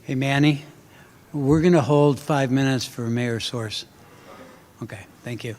Hey, Manny, we're going to hold 5 minutes for Mayor Source. Okay, thank you.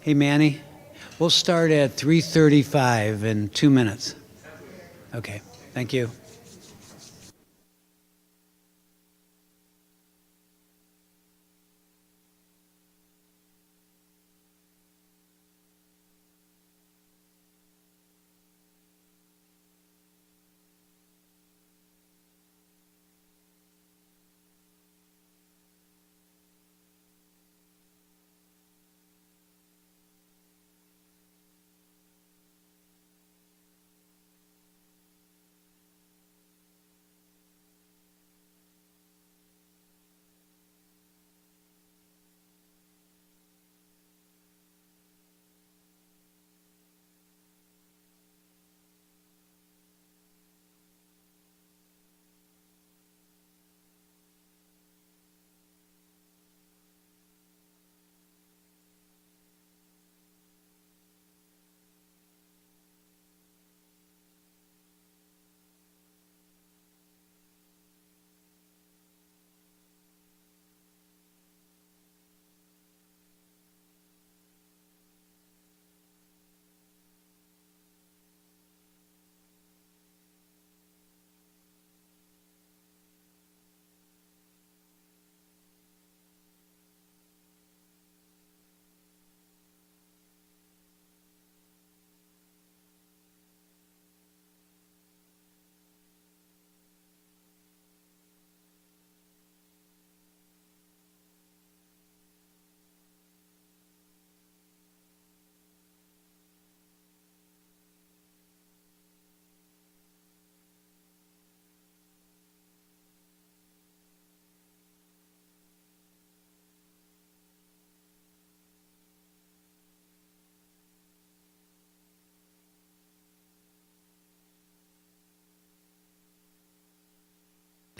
Hey, Manny, we'll start at 3:35 in 2 minutes. Okay, thank you.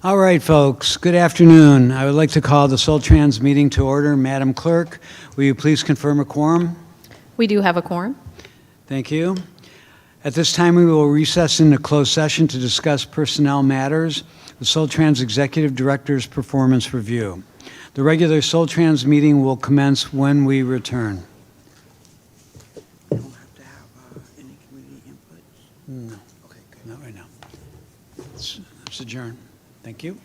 All right, folks, good afternoon. I would like to call the Soltrans meeting to order. Madam Clerk, will you please confirm a quorum? We do have a quorum. Thank you. At this time, we will recess into closed session to discuss personnel matters, the Soltrans Executive Director's performance review. The regular Soltrans meeting will commence when we return. You don't have to have any community input? No, Okay, good. not right now. Let's adjourn. Thank you.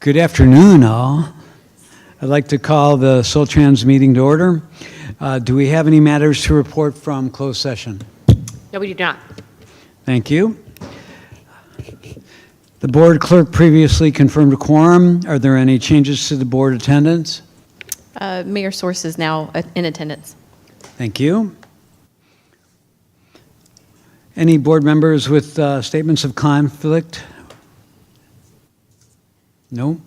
Good afternoon, all. I'd like to call the Soltrans meeting to order. Do we have any matters to report from closed session? No, we do not. Thank you. The board clerk previously confirmed a quorum. Are there any changes to the board attendance? Mayor Source is now in attendance. Thank you. Any board members with statements of conflict? No?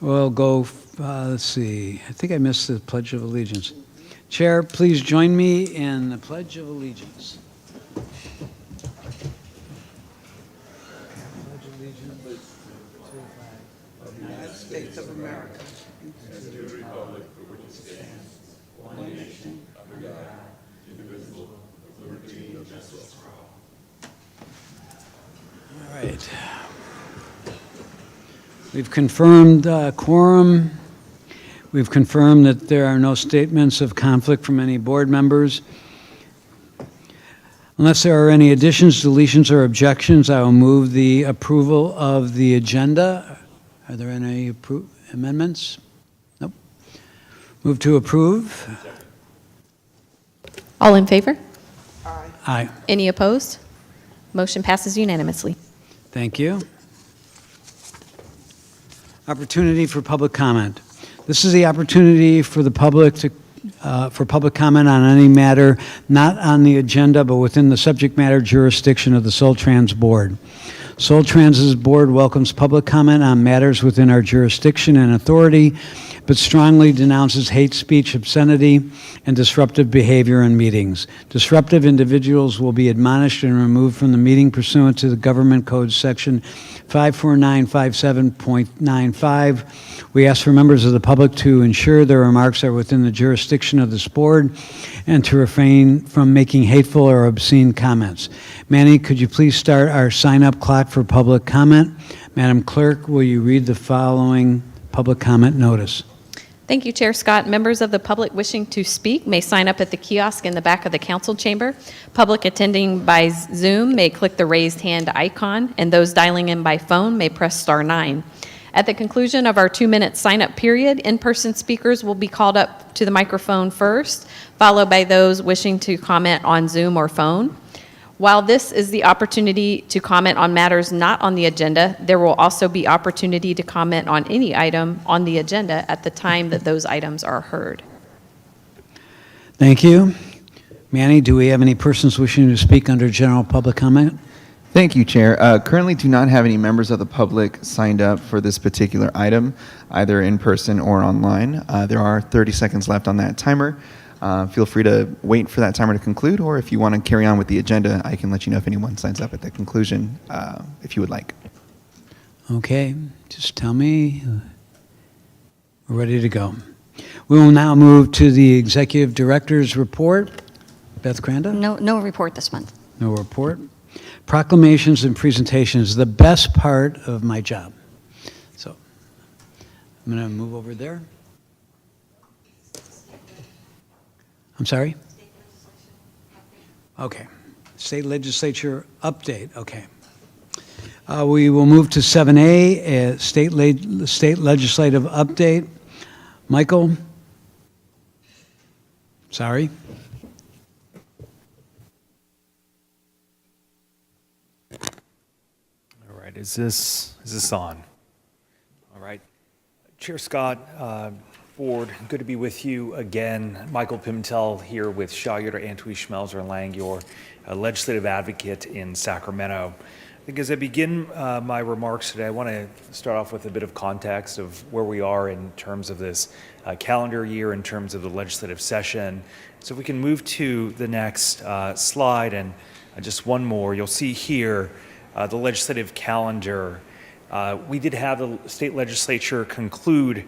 We'll go, let's see, I think I missed the Pledge of Allegiance. Chair, please join me in the Pledge of Allegiance. United States of America. All right. We've confirmed quorum. We've confirmed that there are no statements of conflict from any board members. Unless there are any additions, deletions, or objections, I will move the approval of the agenda. Are there any amendments? Nope. Move to approve. All in favor? Aye. Any opposed? Motion passes unanimously. Thank you. Opportunity for public comment. This is the opportunity for the public to for public comment on any matter not on the agenda but within the subject matter jurisdiction of the Soltrans board. Soltrans' board welcomes public comment on matters within our jurisdiction and authority, but strongly denounces hate speech, obscenity, and disruptive behavior in meetings. Disruptive individuals will be admonished and removed from the meeting pursuant to the Government Code Section 54957.95. We ask for members of the public to ensure their remarks are within the jurisdiction of this board and to refrain from making hateful or obscene comments. Manny, could you please start our sign-up clock for public comment? Madam Clerk, will you read the following public comment notice? Thank you, Chair Scott. Members of the public wishing to speak may sign up at the kiosk in the back of the council chamber. Public attending by Zoom may click the raised hand icon, and those dialing in by phone may press *9. At the conclusion of our 2-minute sign-up period, in-person speakers will be called up to the microphone first, followed by those wishing to comment on Zoom or phone. While this is the opportunity to comment on matters not on the agenda, there will also be opportunity to comment on any item on the agenda at the time that those items are heard. Thank you. Manny, do we have any persons wishing to speak under general public comment? Thank you, Chair. Currently do not have any members of the public signed up for this particular item, either in person or online. There are 30 seconds left on that timer. Feel free to wait for that timer to conclude, or if you want to carry on with the agenda, I can let you know if anyone signs up at the conclusion, if you would like. Okay, just tell me. We're ready to go. We will now move to the Executive Director's report. Beth Cranda? No report this month. No report. Proclamations and presentations, the best part of my job. So I'm going to move over there. I'm sorry? Okay. State legislature update. Okay. We will move to 7A, state legislative update. Michael? Sorry. All right, is this on? All right. Chair Scott, Board, good to be with you again. Michael Pimentel here with Shawyer, Antwi, Schmelzer, and Langyor, a legislative advocate in Sacramento. I think as I begin my remarks today, I want to start off with a bit of context of where we are in terms of this calendar year, in terms of the legislative session. So if we can move to the next slide, and just one more, you'll see here the legislative calendar. We did have the state legislature conclude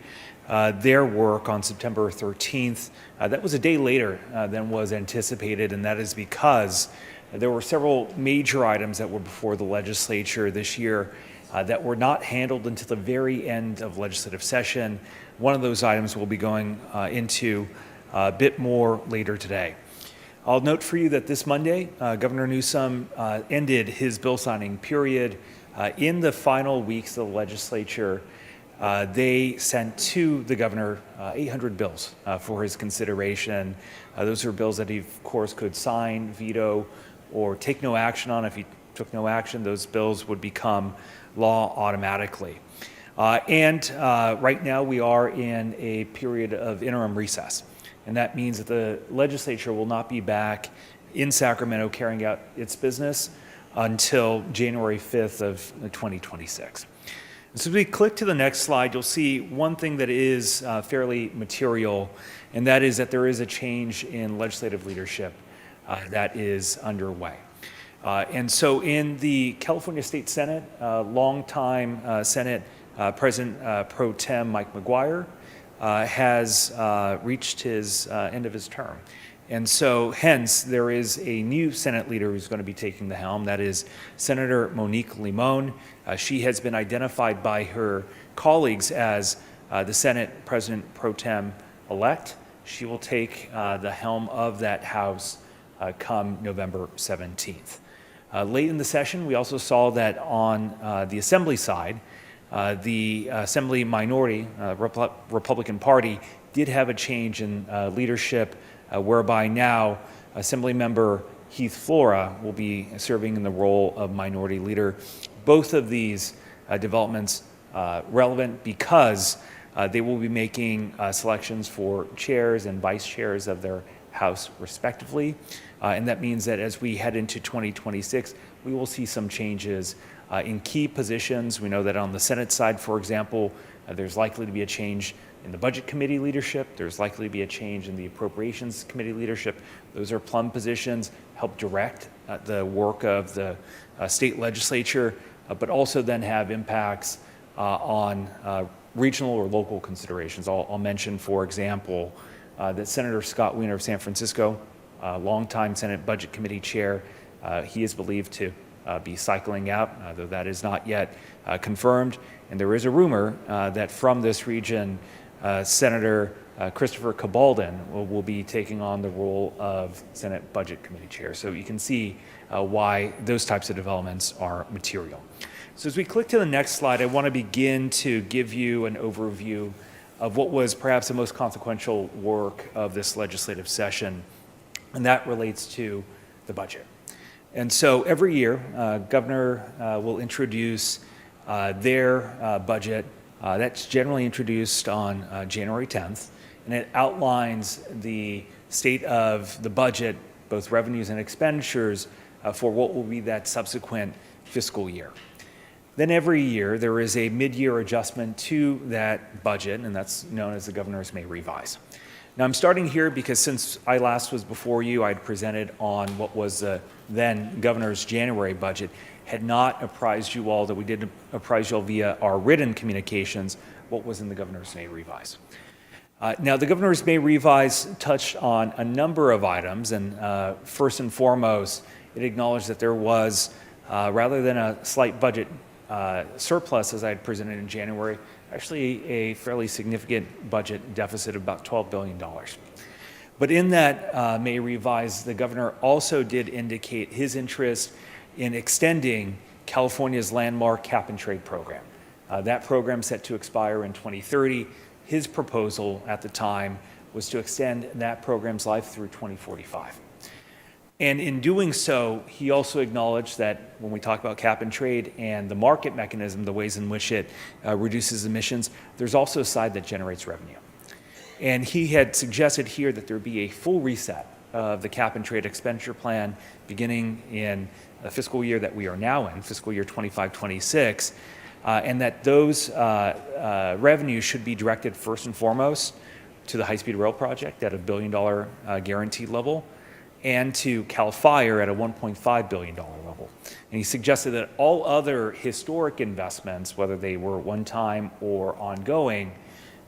their work on September 13th. That was a day later than was anticipated, and that is because there were several major items that were before the legislature this year that were not handled until the very end of legislative session. One of those items we'll be going into a bit more later today. I'll note for you that this Monday, Governor Newsom ended his bill signing period in the final weeks of the legislature. they sent to the governor 800 bills for his consideration. Those are bills that he, of course, could sign, veto, or take no action on. If he took no action, those bills would become law automatically. Right now we are in a period of interim recess, and that means that the legislature will not be back in Sacramento carrying out its business until January 5th of 2026. So as we click to the next slide, you'll see one thing that is fairly material, and that is that there is a change in legislative leadership that is underway. And so in the California State Senate, longtime Senate President Pro Tem Mike McGuire has reached his end of his term. And so hence there is a new Senate leader who's going to be taking the helm. That is Senator Monique Limon. She has been identified by her colleagues as the Senate President Pro Tem-elect. She will take the helm of that House come November 17th. Late in the session, we also saw that on the Assembly side, the Assembly minority, Republican Party, did have a change in leadership, whereby now Assemblymember Heath Flora will be serving in the role of minority leader. Both of these developments relevant because they will be making selections for chairs and vice chairs of their House respectively. And that means that as we head into 2026, we will see some changes in key positions. We know that on the Senate side, for example, there's likely to be a change in the Budget Committee leadership. There's likely to be a change in the Appropriations Committee leadership. Those are plum positions, help direct the work of the state legislature, but also then have impacts on regional or local considerations. I'll mention, for example, that Senator Scott Wiener of San Francisco, longtime Senate Budget Committee chair, he is believed to be cycling out, though that is not yet confirmed. And there is a rumor that from this region, Senator Christopher Cabaldon will be taking on the role of Senate Budget Committee chair. So you can see why those types of developments are material. So as we click to the next slide, I want to begin to give you an overview of what was perhaps the most consequential work of this legislative session, and that relates to the budget. And so every year, Governor will introduce their budget. That's generally introduced on January 10th, and it outlines the state of the budget, both revenues and expenditures, for what will be that subsequent fiscal year. Then every year, there is a mid-year adjustment to that budget, and that's known as the governor's May revise. Now, I'm starting here because since I last was before you, I'd presented on what was the then governor's January budget, had not apprised you all that we did apprise you all via our written communications what was in the governor's May revise. Now, the governor's May revise touched on a number of items, and first and foremost, it acknowledged that there was, rather than a slight budget surplus as I had presented in January, actually a fairly significant budget deficit of about $12 billion. But in that May revise, the governor also did indicate his interest in extending California's landmark cap and trade program. That program set to expire in 2030. His proposal at the time was to extend that program's life through 2045. And in doing so, he also acknowledged that when we talk about cap and trade and the market mechanism, the ways in which it reduces emissions, there's also a side that generates revenue. And he had suggested here that there be a full reset of the cap and trade expenditure plan beginning in the fiscal year that we are now in, fiscal year 25-26, and that those revenues should be directed first and foremost to the high-speed rail project at $1 billion guaranteed level, and to CAL FIRE at a $1.5 billion level. And he suggested that all other historic investments, whether they were one-time or ongoing,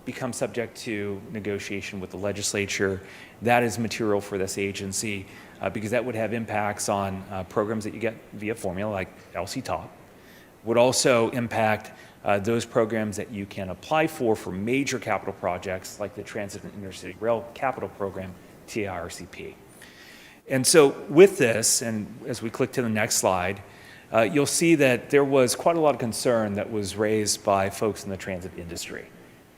become subject to negotiation with the legislature. That is material for this agency because that would have impacts on programs that you get via formula like LC-TOP. Would also impact those programs that you can apply for major capital projects like the Transit and Intercity Rail Capital Program, TIRCP. And so with this, and as we click to the next slide, you'll see that there was quite a lot of concern that was raised by folks in the transit industry.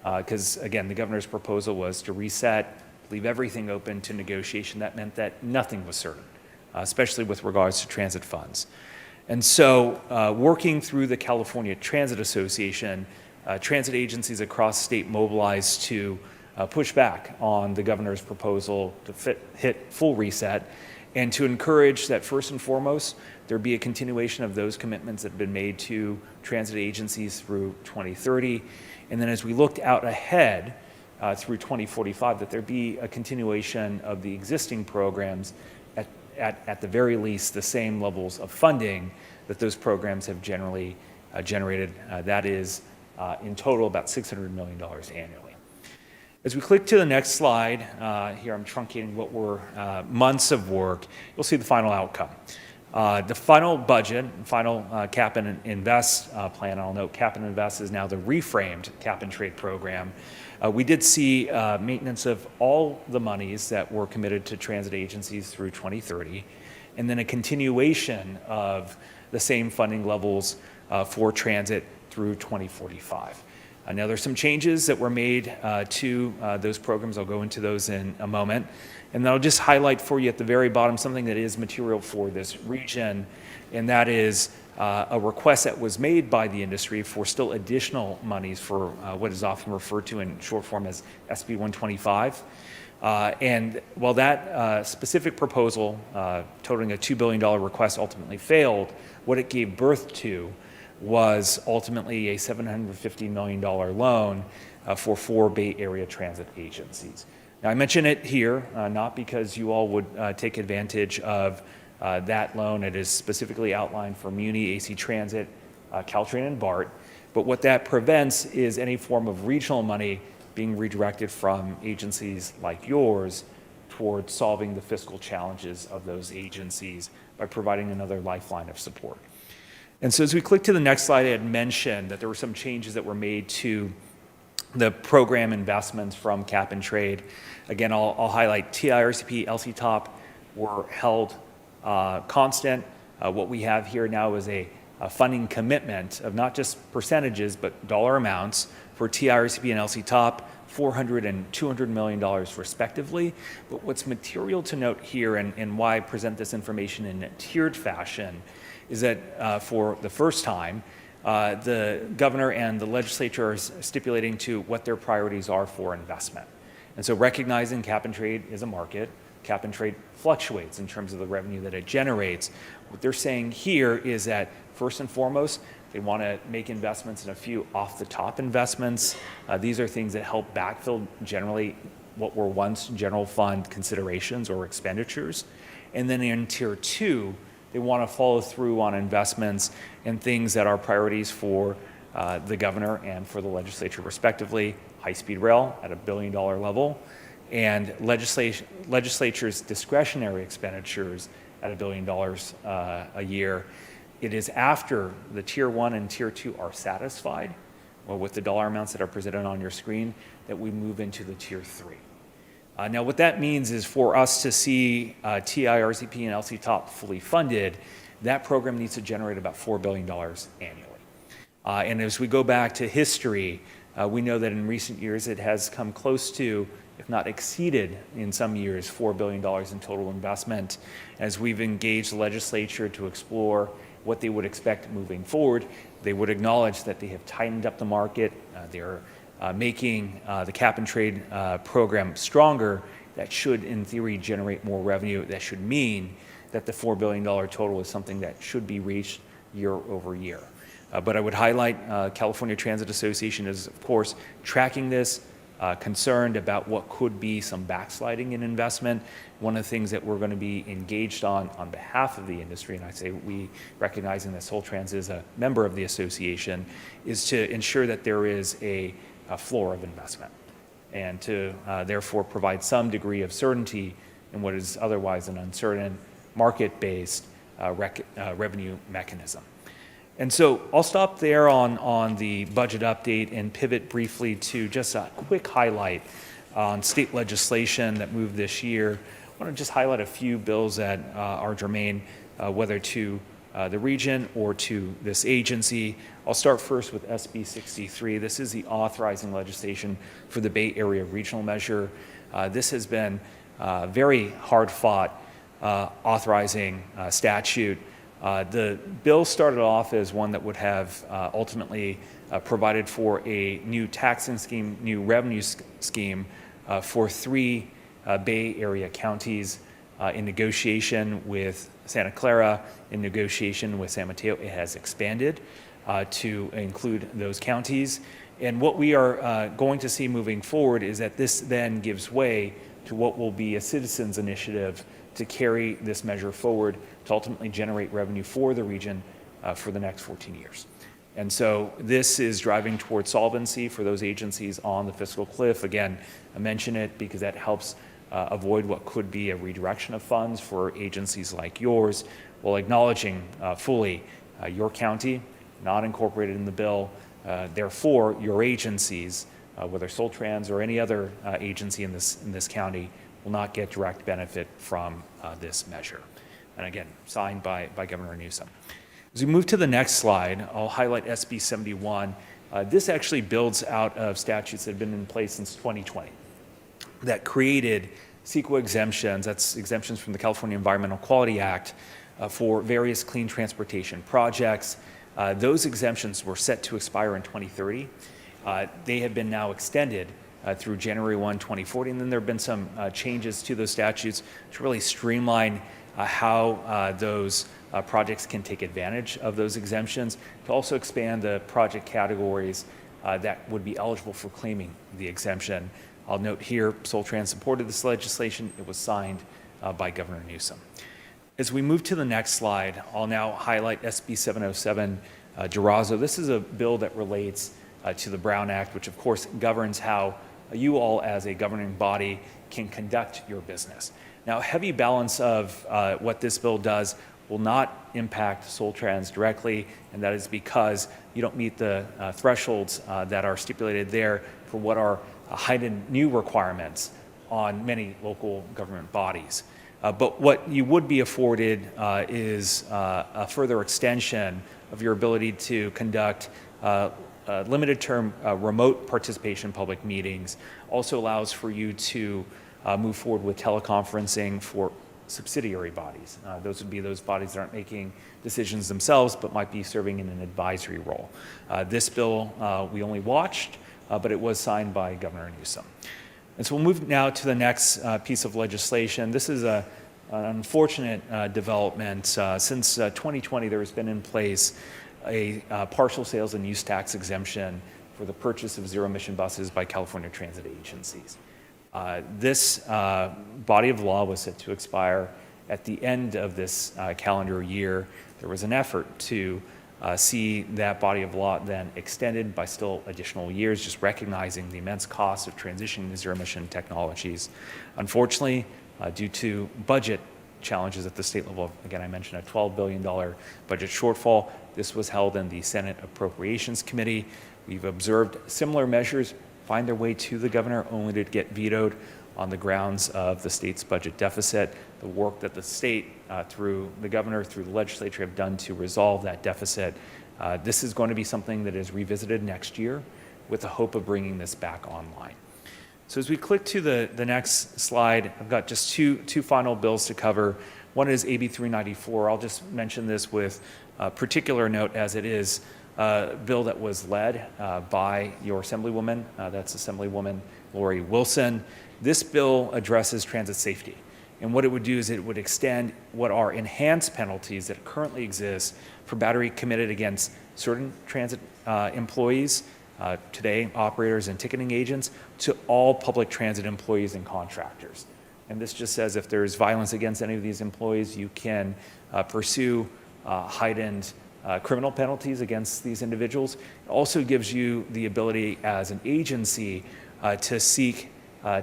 Because, again, the governor's proposal was to reset, leave everything open to negotiation. That meant that nothing was certain, especially with regards to transit funds. And so, working through the California Transit Association, transit agencies across the state mobilized to push back on the governor's proposal to hit full reset and to encourage that, first and foremost, there be a continuation of those commitments that have been made to transit agencies through 2030. And then as we looked out ahead through 2045, that there be a continuation of the existing programs at the very least the same levels of funding that those programs have generally generated. That is, in total, about $600 million annually. As we click to the next slide, here I'm truncating what were months of work, you'll see the final outcome. The final budget, final cap and invest plan, I'll note cap and invest is now the reframed cap and trade program. We did see maintenance of all the monies that were committed to transit agencies through 2030, and then a continuation of the same funding levels for transit through 2045. Now, there's some changes that were made to those programs. I'll go into those in a moment. And then I'll just highlight for you at the very bottom something that is material for this region, and that is a request that was made by the industry for still additional monies for what is often referred to in short form as SB 125. And while that specific proposal, totaling a $2 billion request, ultimately failed, what it gave birth to was ultimately a $750 million loan for 4 Bay Area transit agencies. Now, I mention it here not because you all would take advantage of that loan. It is specifically outlined for Muni, AC Transit, Caltrain, and BART. But what that prevents is any form of regional money being redirected from agencies like yours towards solving the fiscal challenges of those agencies by providing another lifeline of support. And so as we click to the next slide, I had mentioned that there were some changes that were made to the program investments from cap and trade. Again, I'll highlight TIRCP, LCTOP were held constant. What we have here now is a funding commitment of not just percentages, but dollar amounts for TIRCP and LCTOP, $400 and $200 million respectively. But what's material to note here, and why I present this information in a tiered fashion, is that for the first time, the governor and the legislature are stipulating to what their priorities are for investment. And so recognizing cap and trade is a market, cap and trade fluctuates in terms of the revenue that it generates. What they're saying here is that first and foremost, they want to make investments in a few off-the-top investments. These are things that help backfill generally what were once general fund considerations or expenditures. And then in tier 2, they want to follow through on investments in things that are priorities for the governor and for the legislature respectively, high-speed rail at $1 billion level, and legislature's discretionary expenditures at $1 billion a year. It is after the tier 1 and tier 2 are satisfied, or with the dollar amounts that are presented on your screen, that we move into the tier 3. Now, what that means is for us to see TIRCP and LCTOP fully funded, that program needs to generate about $4 billion annually. And as we go back to history, we know that in recent years it has come close to, if not exceeded in some years, $4 billion in total investment. As we've engaged the legislature to explore what they would expect moving forward, they would acknowledge that they have tightened up the market. They're making the cap and trade program stronger. That should, in theory, generate more revenue. That should mean that the $4 billion total is something that should be reached year over year. But I would highlight California Transit Association is, of course, tracking this, concerned about what could be some backsliding in investment. One of the things that we're going to be engaged on behalf of the industry, and I say we, recognizing that Soltrans is a member of the association, is to ensure that there is a floor of investment and to therefore provide some degree of certainty in what is otherwise an uncertain market-based revenue mechanism. And so I'll stop there on the budget update and pivot briefly to just a quick highlight on state legislation that moved this year. I want to just highlight a few bills that are germane, whether to the region or to this agency. I'll start first with SB 63. This is the authorizing legislation for the Bay Area Regional Measure. This has been very hard-fought authorizing statute. The bill started off as one that would have ultimately provided for a new taxing scheme, new revenue scheme for 3 Bay Area counties in negotiation with Santa Clara, in negotiation with San Mateo. It has expanded to include those counties. And what we are going to see moving forward is that this then gives way to what will be a citizens' initiative to carry this measure forward to ultimately generate revenue for the region for the next 14 years. And so this is driving towards solvency for those agencies on the fiscal cliff. Again, I mention it because that helps avoid what could be a redirection of funds for agencies like yours, while acknowledging fully your county, not incorporated in the bill. Therefore, your agencies, whether Soltrans or any other agency in this county, will not get direct benefit from this measure. And again, signed by Governor Newsom. As we move to the next slide, I'll highlight SB 71. This actually builds out of statutes that have been in place since 2020 that created CEQA exemptions, that's exemptions from the California Environmental Quality Act, for various clean transportation projects. Those exemptions were set to expire in 2030. They have been now extended through January 1, 2040, and then there have been some changes to those statutes to really streamline how those projects can take advantage of those exemptions, to also expand the project categories that would be eligible for claiming the exemption. I'll note here, Soltrans supported this legislation. It was signed by Governor Newsom. As we move to the next slide, I'll now highlight SB 707 Durazo. This is a bill that relates to the Brown Act, which of course governs how you all as a governing body can conduct your business. Now, a heavy balance of what this bill does will not impact Soltrans directly, and that is because you don't meet the thresholds that are stipulated there for what are heightened new requirements on many local government bodies. But what you would be afforded is a further extension of your ability to conduct limited term remote participation public meetings. Also allows for you to move forward with teleconferencing for subsidiary bodies. Those would be those bodies that aren't making decisions themselves but might be serving in an advisory role. This bill we only watched, but it was signed by Governor Newsom. And so we'll move now to the next piece of legislation. This is an unfortunate development. Since 2020, there has been in place a partial sales and use tax exemption for the purchase of zero-emission buses by California transit agencies. This body of law was set to expire at the end of this calendar year. There was an effort to see that body of law then extended by still additional years, just recognizing the immense cost of transitioning to zero-emission technologies. Unfortunately, due to budget challenges at the state level, again, I mentioned a $12 billion budget shortfall. This was held in the Senate Appropriations Committee. We've observed similar measures find their way to the governor only to get vetoed on the grounds of the state's budget deficit. The work that the state, through the governor, through the legislature, have done to resolve that deficit. This is going to be something that is revisited next year with the hope of bringing this back online. So as we click to the next slide, I've got just two final bills to cover. One is AB 394. I'll just mention this with particular note as it is a bill that was led by your Assemblywoman, that's Assemblywoman Lori Wilson. This bill addresses transit safety. And what it would do is it would extend what are enhanced penalties that currently exist for battery committed against certain transit employees, today operators and ticketing agents, to all public transit employees and contractors. And this just says if there's violence against any of these employees, you can pursue heightened criminal penalties against these individuals. It also gives you the ability as an agency to seek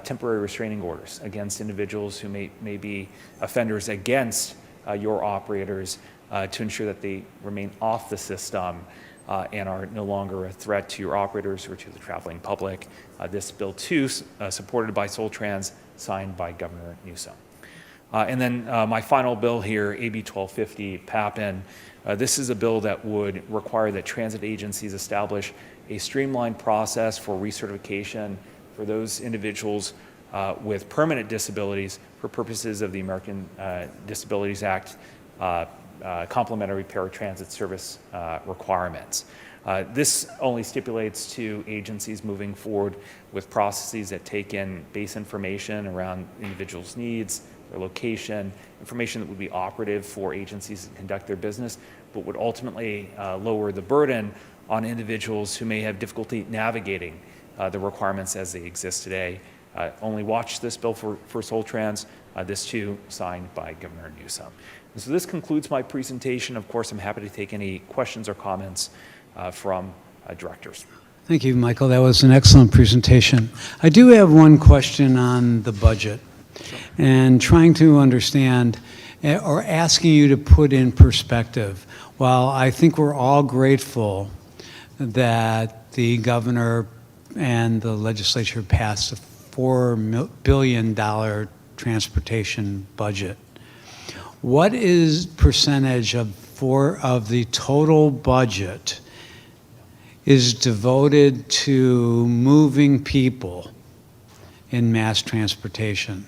temporary restraining orders against individuals who may be offenders against your operators to ensure that they remain off the system and are no longer a threat to your operators or to the traveling public. This bill too, supported by Soltrans, signed by Governor Newsom. And then my final bill here, AB 1250, PAPN. This is a bill that would require that transit agencies establish a streamlined process for recertification for those individuals with permanent disabilities for purposes of the American Disabilities Act complementary paratransit service requirements. This only stipulates to agencies moving forward with processes that take in base information around individuals' needs, their location, information that would be operative for agencies to conduct their business, but would ultimately lower the burden on individuals who may have difficulty navigating the requirements as they exist today. Only watch this bill for Soltrans, this too signed by Governor Newsom. And so this concludes my presentation. Of course, I'm happy to take any questions or comments from directors. Thank you, Michael. That was an excellent presentation. I do have one question on the budget and trying to understand or asking you to put in perspective. While I think we're all grateful that the governor and the legislature passed a $4 billion transportation budget, what is percentage of the total budget is devoted to moving people in mass transportation?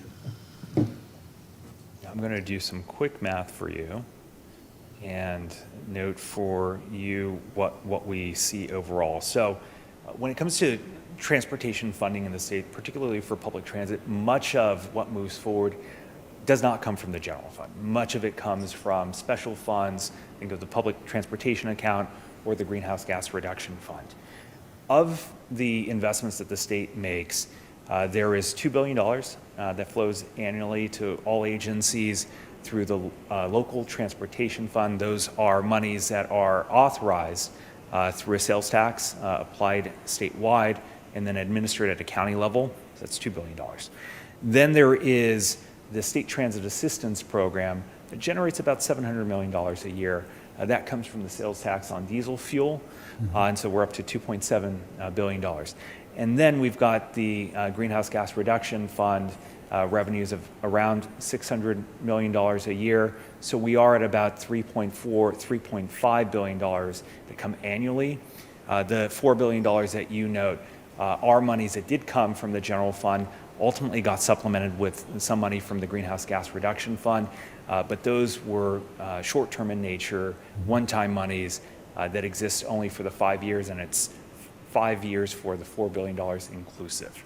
I'm going to do some quick math for you and note for you what we see overall. So when it comes to transportation funding in the state, particularly for public transit, much of what moves forward does not come from the general fund. Much of it comes from special funds, think of the public transportation account or the greenhouse gas reduction fund. Of the investments that the state makes, there is $2 billion that flows annually to all agencies through the local transportation fund. Those are monies that are authorized through a sales tax applied statewide and then administered at a county level. So that's $2 billion. Then there is the State Transit Assistance Program that generates about $700 million a year. That comes from the sales tax on diesel fuel, and so we're up to $2.7 billion. And then we've got the Greenhouse Gas Reduction Fund, revenues of around $600 million a year. So we are at about $3.5 billion that come annually. The $4 billion that you note are monies that did come from the general fund, ultimately got supplemented with some money from the Greenhouse Gas Reduction Fund, but those were short-term in nature, one-time monies that exist only for the 5 years, and it's 5 years for the $4 billion inclusive.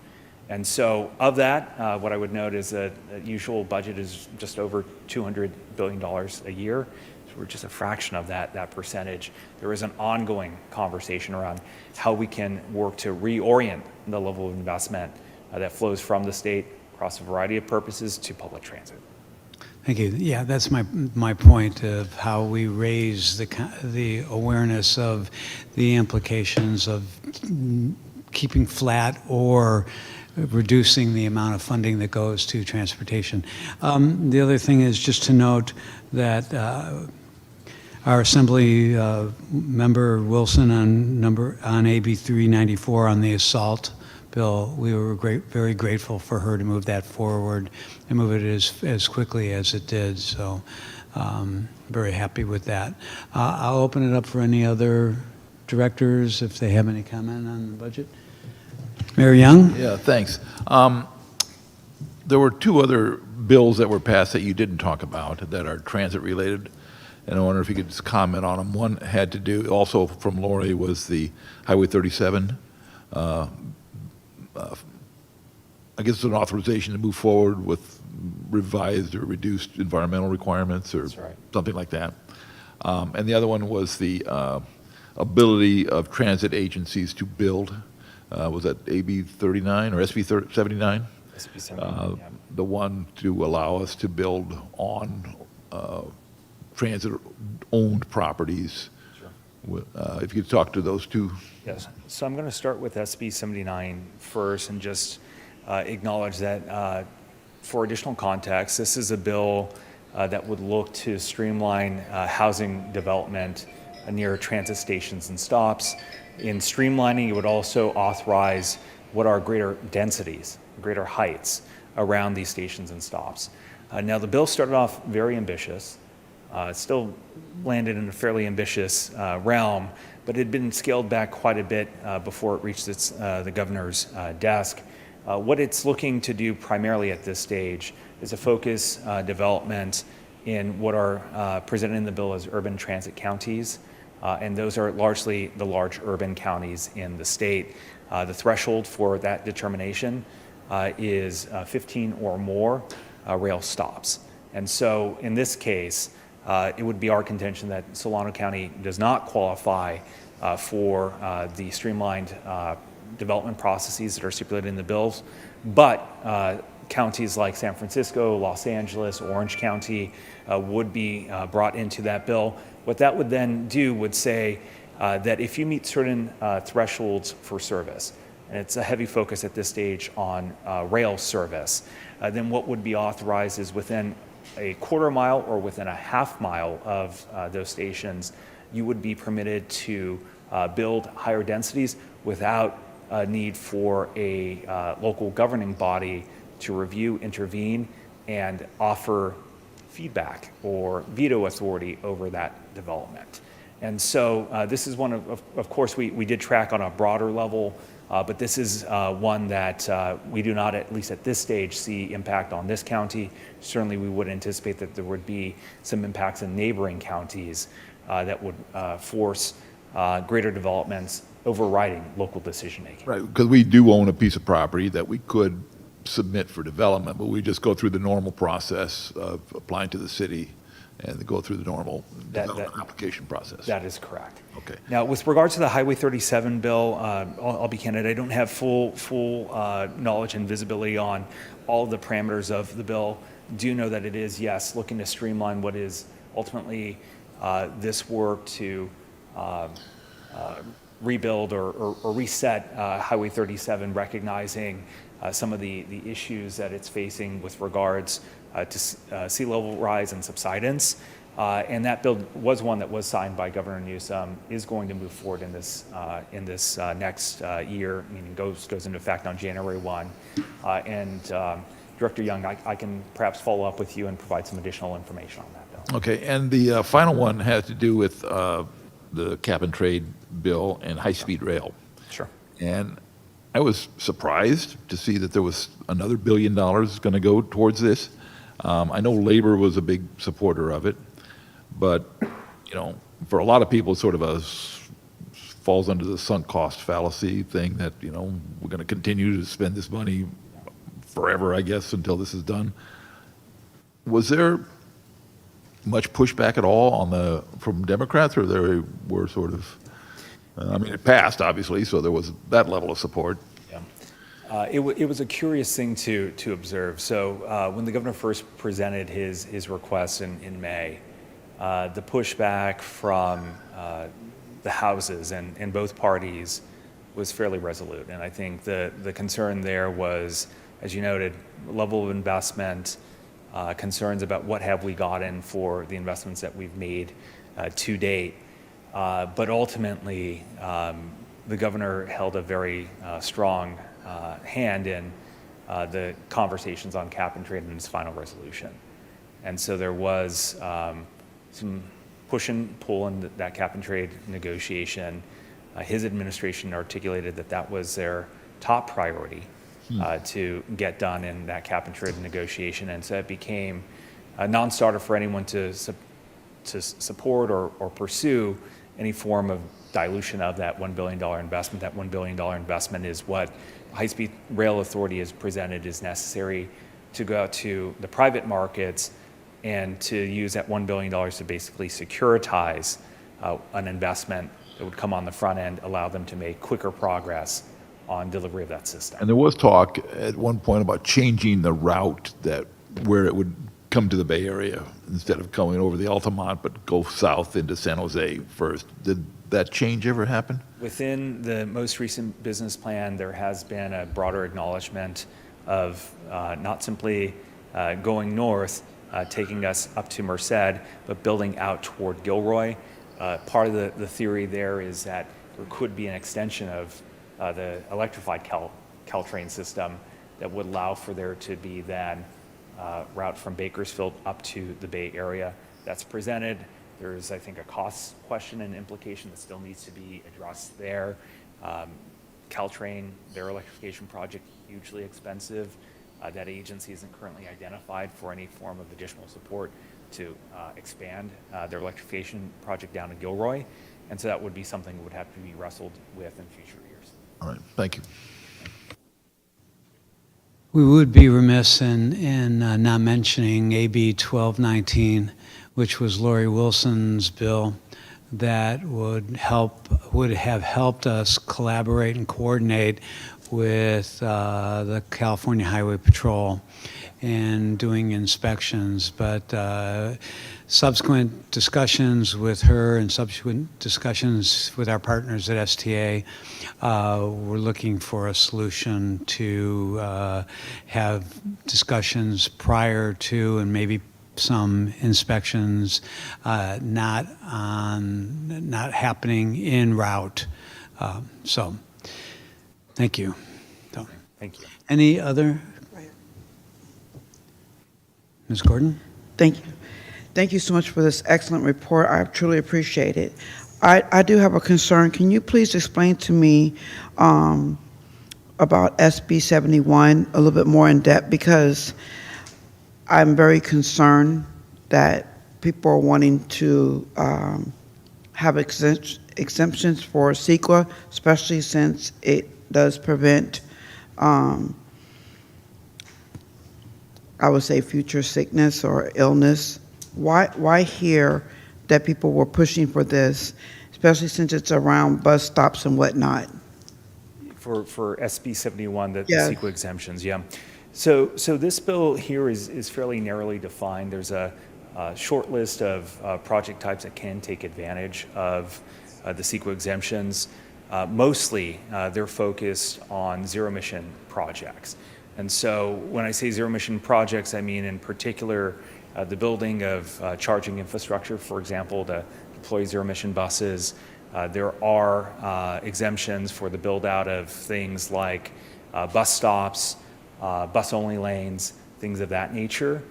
And so of that, what I would note is that the usual budget is just over $200 billion a year. So we're just a fraction of that percentage. There is an ongoing conversation around how we can work to reorient the level of investment that flows from the state across a variety of purposes to public transit. Thank you. Yeah, that's my point of how we raise the awareness of the implications of keeping flat or reducing the amount of funding that goes to transportation. The other thing is just to note that our Assembly member Wilson on AB 394 on the assault bill, we were very grateful for her to move that forward and move it as quickly as it did. So very happy with that. I'll open it up for any other directors if they have any comment on the budget. Mayor Young? Yeah, thanks. There were two other bills that were passed that you didn't talk about that are transit related, and I wonder if you could just comment on them. One had to do, also from Lori, was the Highway 37. I guess it's an authorization to move forward with revised or reduced environmental requirements or something like that. And the other one was the ability of transit agencies to build. Was that AB 39 or SB 79? SB 79, yeah. The one to allow us to build on transit-owned properties. Sure. If you could talk to those two. Yes. So I'm going to start with SB 79 first and just acknowledge that for additional context, this is a bill that would look to streamline housing development near transit stations and stops. In streamlining, it would also authorize what are greater densities, greater heights around these stations and stops. Now, the bill started off very ambitious. It still landed in a fairly ambitious realm, but it had been scaled back quite a bit before it reached the governor's desk. What it's looking to do primarily at this stage is to focus development in what are presented in the bill as urban transit counties, and those are largely the large urban counties in the state. The threshold for that determination is 15 or more rail stops. And so in this case, it would be our contention that Solano County does not qualify for the streamlined development processes that are stipulated in the bills, but counties like San Francisco, Los Angeles, Orange County would be brought into that bill. What that would then do would say that if you meet certain thresholds for service, and it's a heavy focus at this stage on rail service, then what would be authorized is within a quarter mile or within a half mile of those stations, you would be permitted to build higher densities without a need for a local governing body to review, intervene, and offer feedback or veto authority over that development. And so this is one of course, we did track on a broader level, but this is one that we do not, at least at this stage, see impact on this county. Certainly we would anticipate that there would be some impacts in neighboring counties that would force greater developments overriding local decision-making. Right, because we do own a piece of property that we could submit for development, but we just go through the normal process of applying to the city and go through the normal development application process. That is correct. Okay. Now, with regards to the Highway 37 bill, I'll be candid, I don't have full knowledge and visibility on all of the parameters of the bill. Do know that it is, yes, looking to streamline what is ultimately this work to rebuild or reset Highway 37, recognizing some of the issues that it's facing with regards to sea level rise and subsidence. And that bill was one that was signed by Governor Newsom, is going to move forward in this next year, meaning goes into effect on January 1. Director Young, I can perhaps follow up with you and provide some additional information on that bill. Okay, and the final one has to do with the cap and trade bill and high-speed rail. Sure. And I was surprised to see that there was another $1 billion going to go towards this. I know labor was a big supporter of it, but for a lot of people, it's sort of falls under the sunk cost fallacy thing that we're going to continue to spend this money forever, I guess, until this is done. Was there much pushback at all from Democrats, or they were sort of? It passed, obviously, so there was that level of support. Yeah. It was a curious thing to observe. So when the governor first presented his request in May, the pushback from the houses and both parties was fairly resolute. And I think the concern there was, as you noted, level of investment, concerns about what have we gotten for the investments that we've made to date. But ultimately, the governor held a very strong hand in the conversations on cap and trade in his final resolution. And so there was some push and pull in that cap and trade negotiation. His administration articulated that was their top priority to get done in that cap and trade negotiation. And so it became a non-starter for anyone to support or pursue any form of dilution of that $1 billion investment. That $1 billion investment is what High-Speed Rail Authority has presented is necessary to go out to the private markets and to use that $1 billion to basically securitize an investment that would come on the front end, allow them to make quicker progress on delivery of that system. And there was talk at one point about changing the route where it would come to the Bay Area instead of coming over the Altamont, but go south into San Jose first. Did that change ever happen? Within the most recent business plan, there has been a broader acknowledgement of not simply going north, taking us up to Merced, but building out toward Gilroy. Part of the theory there is that there could be an extension of the electrified Caltrain system that would allow for there to be then route from Bakersfield up to the Bay Area. That's presented. There's, I think, a cost question and implication that still needs to be addressed there. Caltrain, their electrification project, hugely expensive. That agency isn't currently identified for any form of additional support to expand their electrification project down to Gilroy. And so that would be something that would have to be wrestled with in future years. All right, thank you. We would be remiss in not mentioning AB 1219, which was Lori Wilson's bill that would have helped us collaborate and coordinate with the California Highway Patrol and doing inspections. But subsequent discussions with her and subsequent discussions with our partners at STA, we're looking for a solution to have discussions prior to and maybe some inspections not happening en route. So, thank you. So, Thank you. any other? Ms. Gordon? Thank you. Thank you so much for this excellent report. I truly appreciate it. I do have a concern. Can you please explain to me about SB 71 a little bit more in depth? Because I'm very concerned that people are wanting to have exemptions for CEQA, especially since it does prevent, I would say, future sickness or illness. Why hear that people were pushing for this, especially since it's around bus stops and whatnot? For SB 71, the Yeah. CEQA exemptions, yeah. So this bill here is fairly narrowly defined. There's a short list of project types that can take advantage of the CEQA exemptions. Mostly, they're focused on zero-emission projects. And so when I say zero-emission projects, I mean in particular the building of charging infrastructure, for example, to deploy zero-emission buses. There are exemptions for the build-out of things like bus stops, bus-only lanes, things of that nature.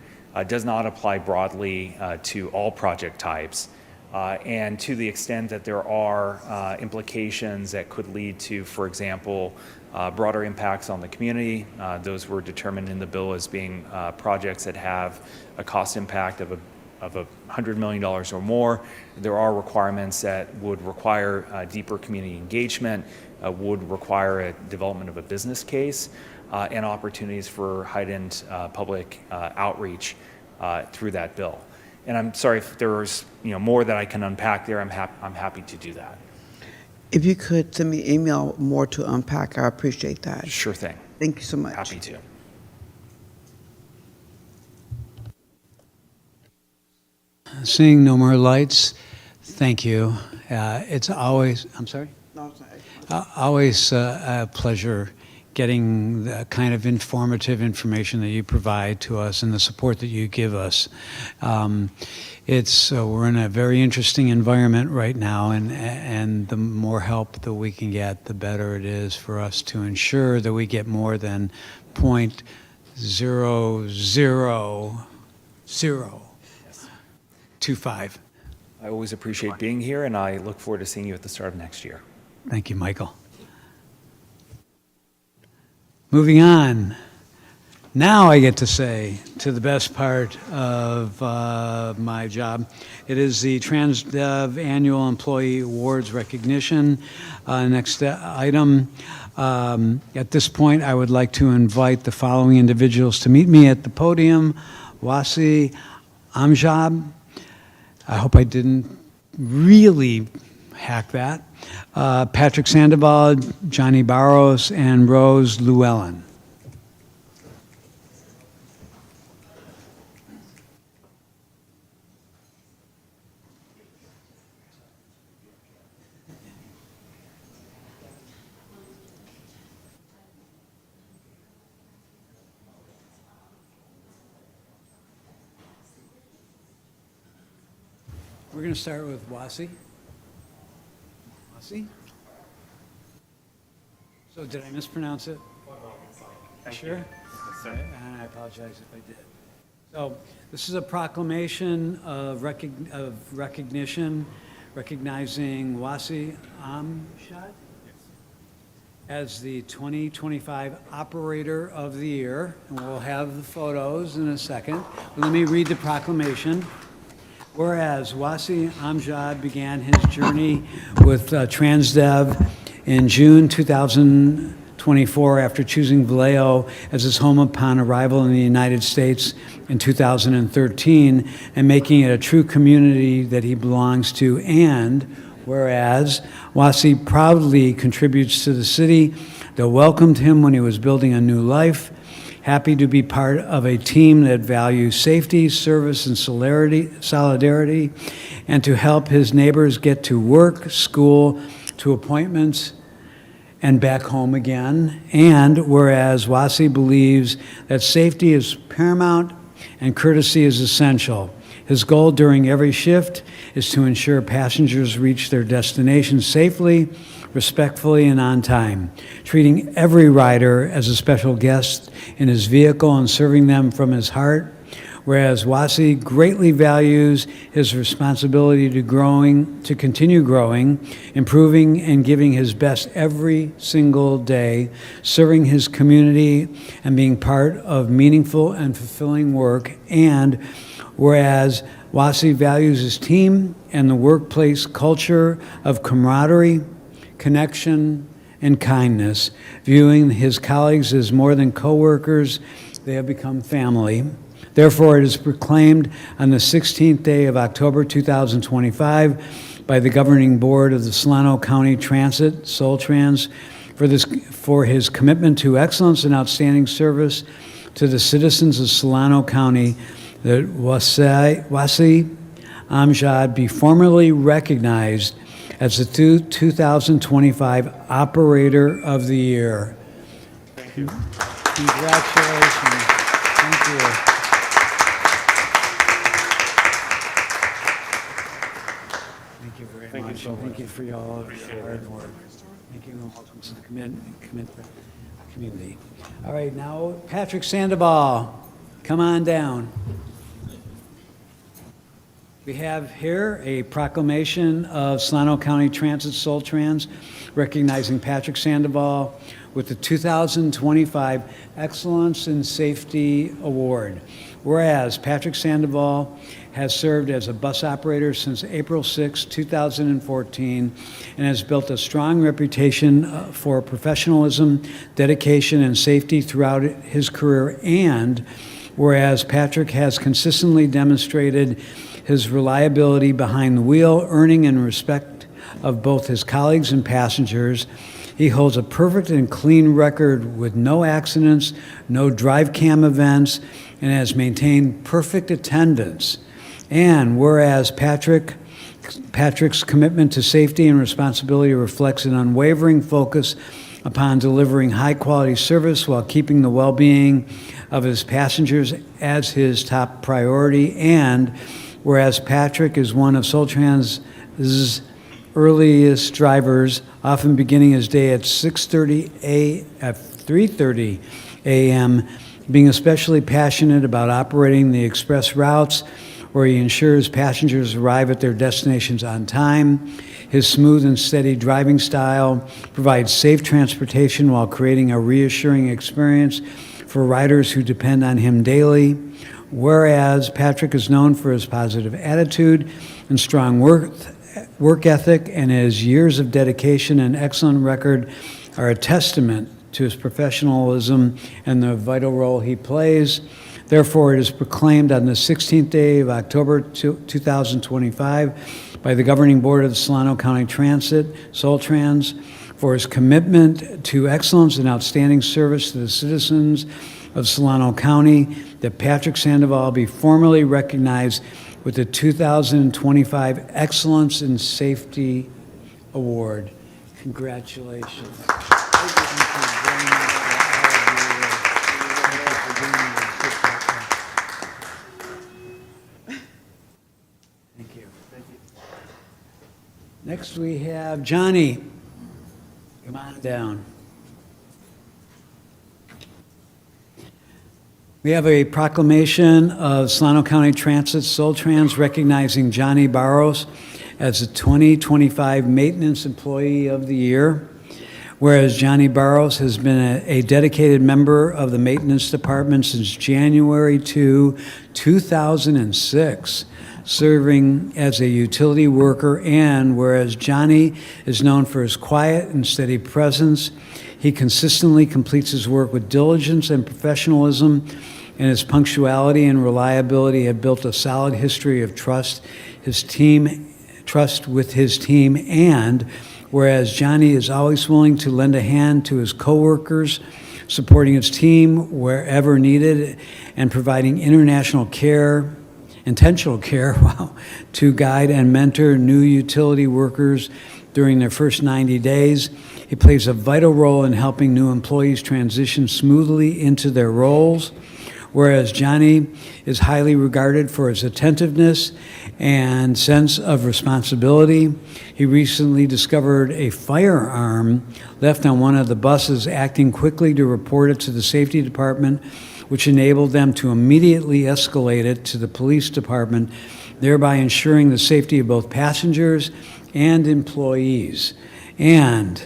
Does not apply broadly to all project types. And to the extent that there are implications that could lead to, for example, broader impacts on the community, those were determined in the bill as being projects that have a cost impact of $100 million or more. There are requirements that would require deeper community engagement, would require a development of a business case, and opportunities for heightened public outreach through that bill. And I'm sorry if there's more that I can unpack there. I'm happy to do that. If you could send me an email more to unpack, I appreciate that. Sure thing. Thank you so much. Happy to. Seeing no more lights, thank you. It's always, I'm sorry? No, it's not. Always a pleasure getting the kind of informative information that you provide to us and the support that you give us. We're in a very interesting environment right now, and the more help that we can get, the better it is for us to ensure that we get more than 0.00025. I always appreciate being here, and I look forward to seeing you at the start of next year. Thank you, Michael. Moving on. Now I get to say to the best part of my job. It is the TransDev Annual Employee Awards recognition. Next item. At this point, I would like to invite the following individuals to meet me at the podium. Wasi Amjad. I hope I didn't really hack that. Patrick Sandoval, Johnny Barros, and Rose Llewellyn. We're going to start with Wasi. Wasi? So did I mispronounce it? Sure? And I apologize if I did. So this is a proclamation of recognition, recognizing Wasi Amjad as the 2025 Operator of the Year. And we'll have the photos in a second. But let me read the proclamation. Whereas Wasi Amjad began his journey with Transdev in June 2024 after choosing Vallejo as his home upon arrival in the United States in 2013 and making it a true community that he belongs to. And whereas Wasi proudly contributes to the city that welcomed him when he was building a new life, happy to be part of a team that values safety, service, and solidarity, and to help his neighbors get to work, school, to appointments, and back home again. And whereas Wasi believes that safety is paramount and courtesy is essential, his goal during every shift is to ensure passengers reach their destination safely, respectfully, and on time, treating every rider as a special guest in his vehicle and serving them from his heart. Whereas Wasi greatly values his responsibility to continue growing, improving, and giving his best every single day, serving his community and being part of meaningful and fulfilling work. And whereas Wasi values his team and the workplace culture of camaraderie, connection, and kindness, viewing his colleagues as more than coworkers, they have become family. Therefore, it is proclaimed on the 16th day of October 2025 by the governing board of the Solano County Transit, Soltrans, for his commitment to excellence and outstanding service to the citizens of Solano County, that Wasi Amjad be formally recognized as the 2025 Operator of the Year. Thank you. Congratulations. Thank you. Thank you very much. Thank you for all of your hard work. Thank you, and welcome to the community. All right, now Patrick Sandoval, come on down. We have here a proclamation of Solano County Transit Soltrans recognizing Patrick Sandoval with the 2025 Excellence in Safety Award. Whereas Patrick Sandoval has served as a bus operator since April 6, 2014, and has built a strong reputation for professionalism, dedication, and safety throughout his career. And whereas Patrick has consistently demonstrated his reliability behind the wheel, earning and respect of both his colleagues and passengers. He holds a perfect and clean record with no accidents, no drive cam events, and has maintained perfect attendance. And whereas Patrick's commitment to safety and responsibility reflects an unwavering focus upon delivering high-quality service while keeping the well-being of his passengers as his top priority. And whereas Patrick is one of Soltrans' earliest drivers, often beginning his day at 3:30 a.m., being especially passionate about operating the express routes where he ensures passengers arrive at their destinations on time. His smooth and steady driving style provides safe transportation while creating a reassuring experience for riders who depend on him daily. Whereas Patrick is known for his positive attitude and strong work ethic, and his years of dedication and excellent record are a testament to his professionalism and the vital role he plays. Therefore, it is proclaimed on the 16th day of October 2025 by the governing board of the Solano County Transit, Soltrans, for his commitment to excellence and outstanding service to the citizens of Solano County, that Patrick Sandoval be formally recognized with the 2025 Excellence in Safety Award. Congratulations. Thank you very much for all of you. Thank you. Next, we have Johnny. Come on down. We have a proclamation of Solano County Transit Soltrans recognizing Johnny Barros as the 2025 Maintenance Employee of the Year. Whereas Johnny Barros has been a dedicated member of the Maintenance Department since January 2006, serving as a utility worker, and whereas Johnny is known for his quiet and steady presence, he consistently completes his work with diligence and professionalism, and his punctuality and reliability have built a solid history of trust with his team, and whereas Johnny is always willing to lend a hand to his coworkers, supporting his team wherever needed, and providing intentional care, to guide and mentor new utility workers during their first 90 days. He plays a vital role in helping new employees transition smoothly into their roles. Whereas Johnny is highly regarded for his attentiveness and sense of responsibility, he recently discovered a firearm left on one of the buses, acting quickly to report it to the safety department, which enabled them to immediately escalate it to the police department, thereby ensuring the safety of both passengers and employees. And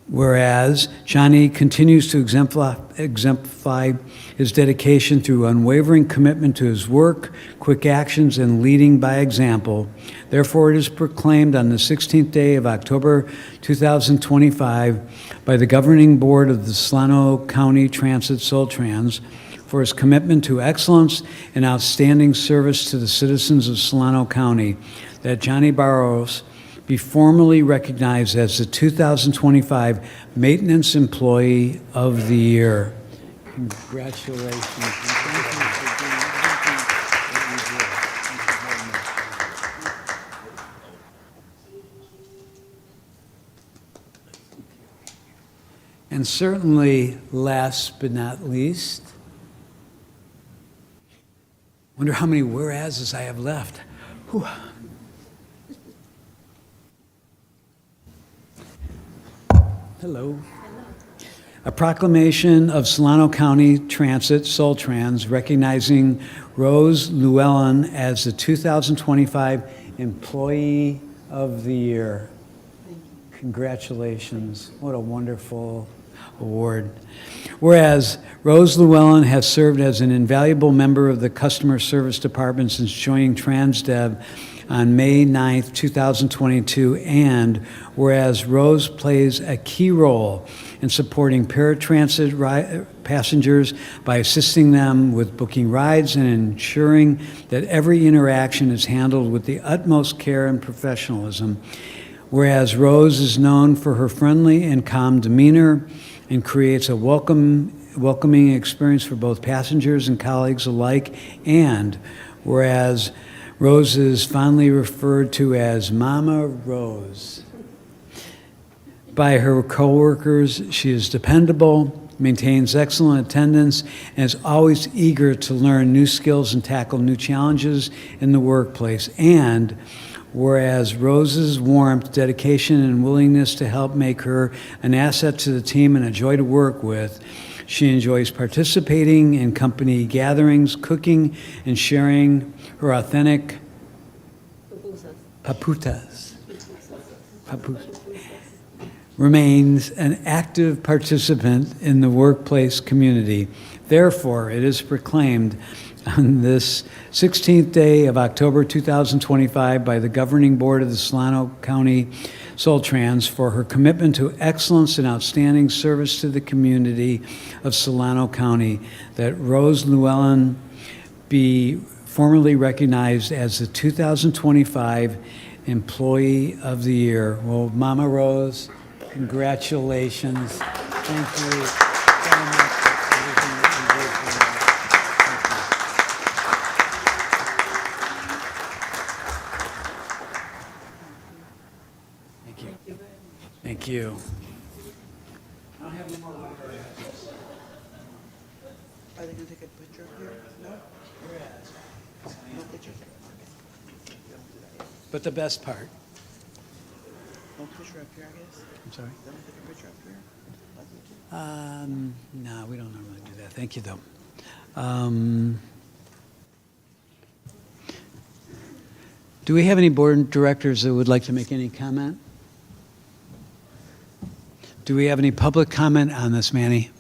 whereas Johnny continues to exemplify his dedication through unwavering commitment to his work, quick actions, and leading by example. Therefore, it is proclaimed on the 16th day of October 2025 by the Governing Board of the Solano County Transit Soltrans for his commitment to excellence and outstanding service to the citizens of Solano County that Johnny Barros be formally recognized as the 2025 Maintenance Employee of the Year. Congratulations. And thank you for doing everything that you do. Thank you very much. And certainly, last but not least, wonder how many whereases I have left. Whew. Hello. A proclamation of Solano County Transit Soltrans recognizing Rose Llewellyn as the 2025 Employee of the Year. Congratulations. What a wonderful award. Whereas Rose Llewellyn has served as an invaluable member of the Customer Service Department since joining TransDev on May 9th, 2022, and whereas Rose plays a key role in supporting paratransit passengers by assisting them with booking rides and ensuring that every interaction is handled with the utmost care and professionalism. Whereas Rose is known for her friendly and calm demeanor and creates a welcoming experience for both passengers and colleagues alike, and whereas Rose is fondly referred to as Mama Rose by her coworkers. She is dependable, maintains excellent attendance, and is always eager to learn new skills and tackle new challenges in the workplace. And whereas Rose's warmth, dedication, and willingness to help make her an asset to the team and a joy to work with, she enjoys participating in company gatherings, cooking, and sharing her authentic paputas. Remains an active participant in the workplace community. Therefore, it is proclaimed on this 16th day of October 2025 by the Governing Board of the Solano County Soltrans for her commitment to excellence and outstanding service to the community of Solano County that Rose Llewellyn be formally recognized as the 2025 Employee of the Year. Well, Mama Rose, congratulations. Thank you so much for everything that you did for us. Thank you. Thank you. I don't have any more water. Are they going to take a picture here? No? No picture? But the best part, No picture up here, I guess? I'm sorry? Don't take a picture up here? No, we don't normally do that. Thank you, though. Do we have any board directors that would like to make any comment? Do we have any public comment on this, Manny?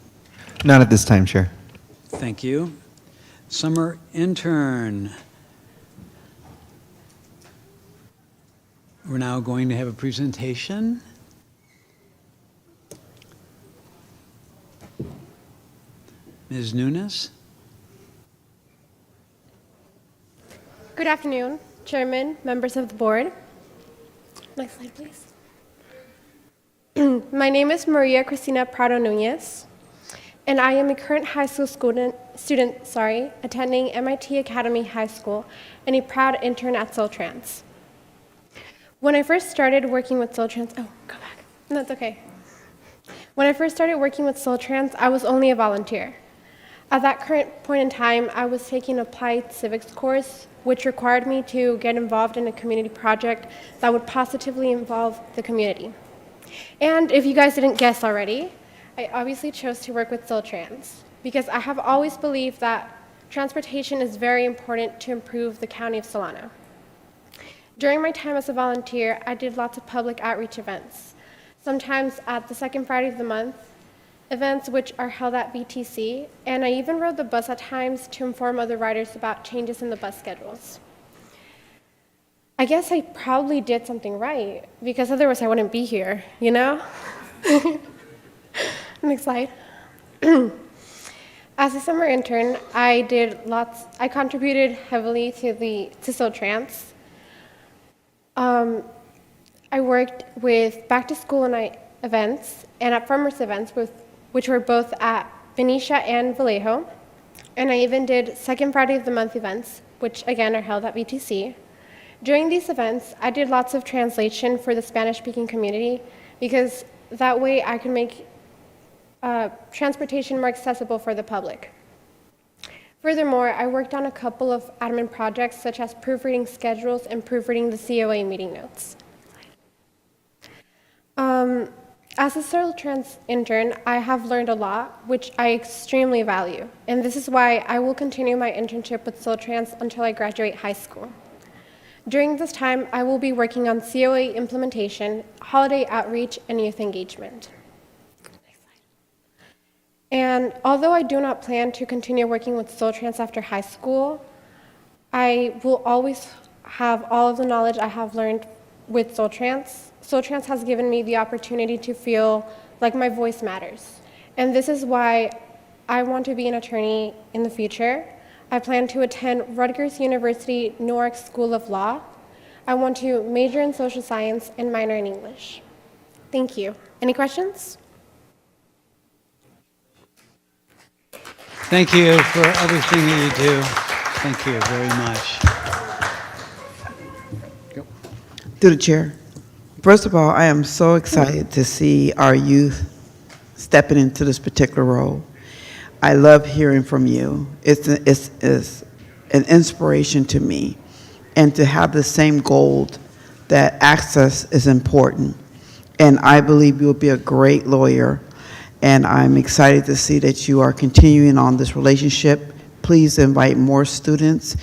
Not at this time, Chair. Thank you. Summer intern. We're now going to have a presentation. Ms. Nunes? Good afternoon, Chairman, members of the board. Next slide, please. My name is Maria Cristina Prado Nunez, and I am a current high school student, attending MIT Academy High School and a proud intern at Soltrans. When I first started working with Soltrans, oh, go back. No, that's okay. When I first started working with Soltrans, I was only a volunteer. At that current point in time, I was taking an applied civics course, which required me to get involved in a community project that would positively involve the community. And if you guys didn't guess already, I obviously chose to work with Soltrans because I have always believed that transportation is very important to improve the county of Solano. During my time as a volunteer, I did lots of public outreach events, sometimes at the second Friday of the month, events which are held at VTC, and I even rode the bus at times to inform other riders about changes in the bus schedules. I guess I probably did something right, because otherwise I wouldn't be here, you know? Next slide. As a summer intern, I contributed heavily to Soltrans. I worked with back to school night events and at farmers events, which were both at Benicia and Vallejo. And I even did second Friday of the month events, which again are held at VTC. During these events, I did lots of translation for the Spanish-speaking community because that way I could make transportation more accessible for the public. Furthermore, I worked on a couple of admin projects such as proofreading schedules and proofreading the COA meeting notes. As a Soltrans intern, I have learned a lot, which I extremely value, and this is why I will continue my internship with Soltrans until I graduate high school. During this time, I will be working on COA implementation, holiday outreach, and youth engagement. And although I do not plan to continue working with Soltrans after high school, I will always have all of the knowledge I have learned with Soltrans. Soltrans has given me the opportunity to feel like my voice matters. And this is why I want to be an attorney in the future. I plan to attend Rutgers University Newark School of Law. I want to major in social science and minor in English. Thank you. Any questions? Thank you for everything that you do. Thank you very much. Through the chair. First of all, I am so excited to see our youth stepping into this particular role. I love hearing from you. It's an inspiration to me. And to have the same goal that access is important. And I believe you'll be a great lawyer. And I'm excited to see that you are continuing on this relationship. Please invite more students.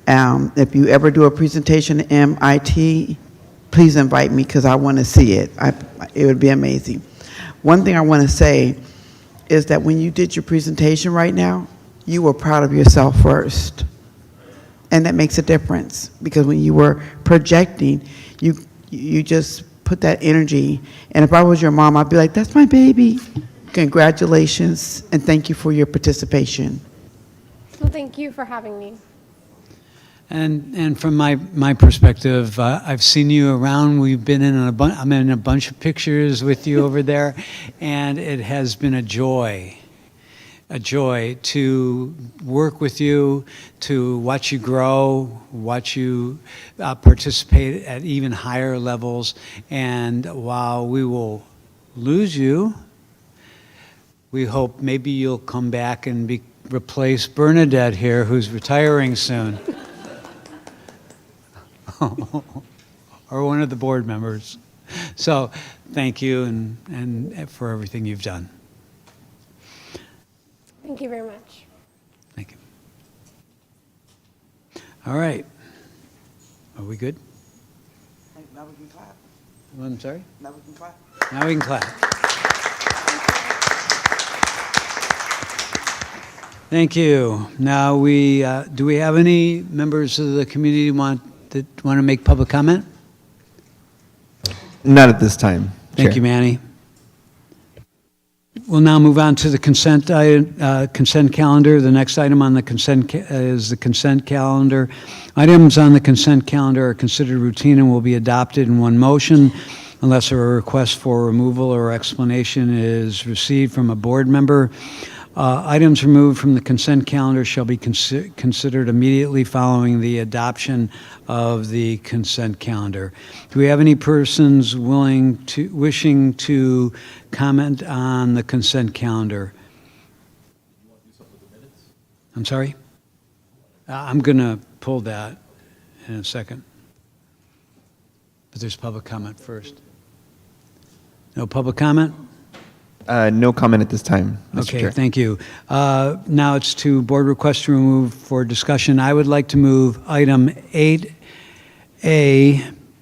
If you ever do a presentation at MIT, please invite me because I want to see it. It would be amazing. One thing I want to say is that when you did your presentation right now, you were proud of yourself first. And that makes a difference because when you were projecting, you just put that energy. And if I was your mom, I'd be like, that's my baby. Congratulations, and thank you for your participation. Well, thank you for having me. And from my perspective, I've seen you around. We've been I'm in a bunch of pictures with you over there, and it has been a joy to work with you, to watch you grow, watch you participate at even higher levels. And while we will lose you, we hope maybe you'll come back and replace Bernadette here, who's retiring soon. Or one of the board members. So thank you and for everything you've done. Thank you very much. Thank you. All right. Are we good? Now we can clap. I'm sorry? Now we can clap. Now we can clap. Thank you. Now do we have any members of the community that want to make public comment? Not at this time. Thank Chair. you, Manny. We'll now move on to the consent calendar. The next item on the is the consent calendar. Items on the consent calendar are considered routine and will be adopted in one motion unless a request for removal or explanation is received from a board member. Items removed from the consent calendar shall be considered immediately following the adoption of the consent calendar. Do we have any persons wishing to comment on the consent calendar? I'm sorry? I'm going to pull that in a second. But there's public comment first. No public comment? No comment at this time, Mr. Okay, Chair. thank you. Now it's to board request to remove for discussion. I would like to move item 8A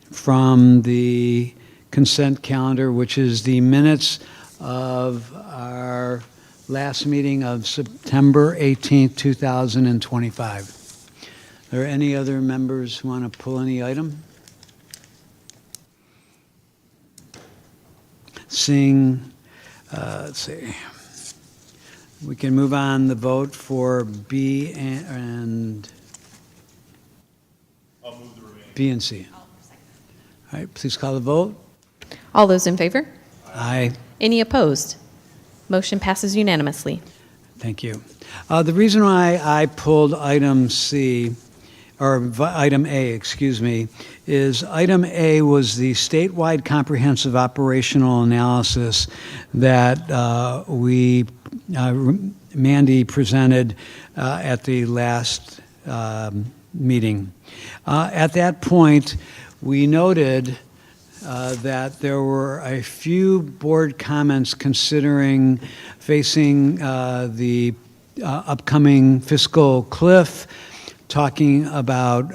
from the consent calendar, which is the minutes of our last meeting of September 18th, 2025. Are there any other members who want to pull any item? Seeing let's see. We can move on the vote for B and I'll move the remaining. B and C. All right, please call the vote. All those in favor? Aye. Any opposed? Motion passes unanimously. Thank you. The reason why I pulled item C, or item A, excuse me, is item A was the statewide comprehensive operational analysis that Mandy presented at the last meeting. At that point, we noted that there were a few board comments considering facing the upcoming fiscal cliff, talking about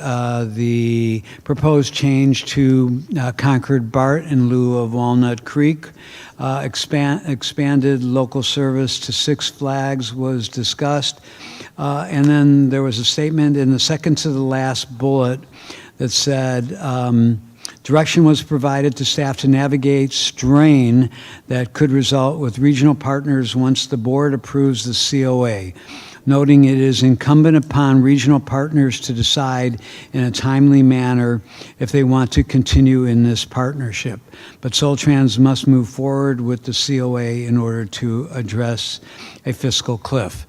the proposed change to Concord BART in lieu of Walnut Creek. Expanded local service to Six Flags was discussed. And then there was a statement in the second to the last bullet that said, direction was provided to staff to navigate strain that could result with regional partners once the board approves the COA, noting it is incumbent upon regional partners to decide in a timely manner if they want to continue in this partnership. But Soltrans must move forward with the COA in order to address a fiscal cliff.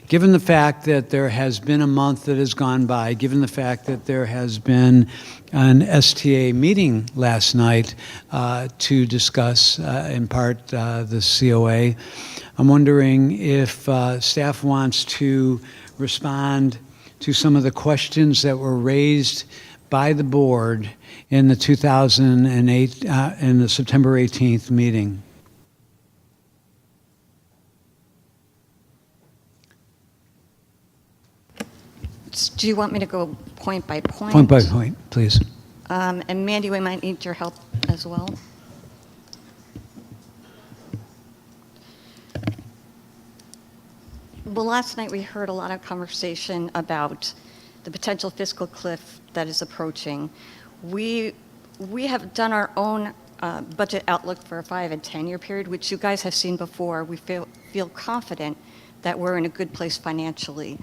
Given the fact that there has been a month that has gone by, given the fact that there has been an STA meeting last night to discuss, in part, the COA, I'm wondering if staff wants to respond to some of the questions that were raised by the board in the 2008, in the September 18th meeting. Do you want me to go point by point? Point by point, please. And Mandy, we might need your help as well. Well, last night we heard a lot of conversation about the potential fiscal cliff that is approaching. We have done our own budget outlook for a 5 and 10-year period, which you guys have seen before. We feel confident that we're in a good place financially.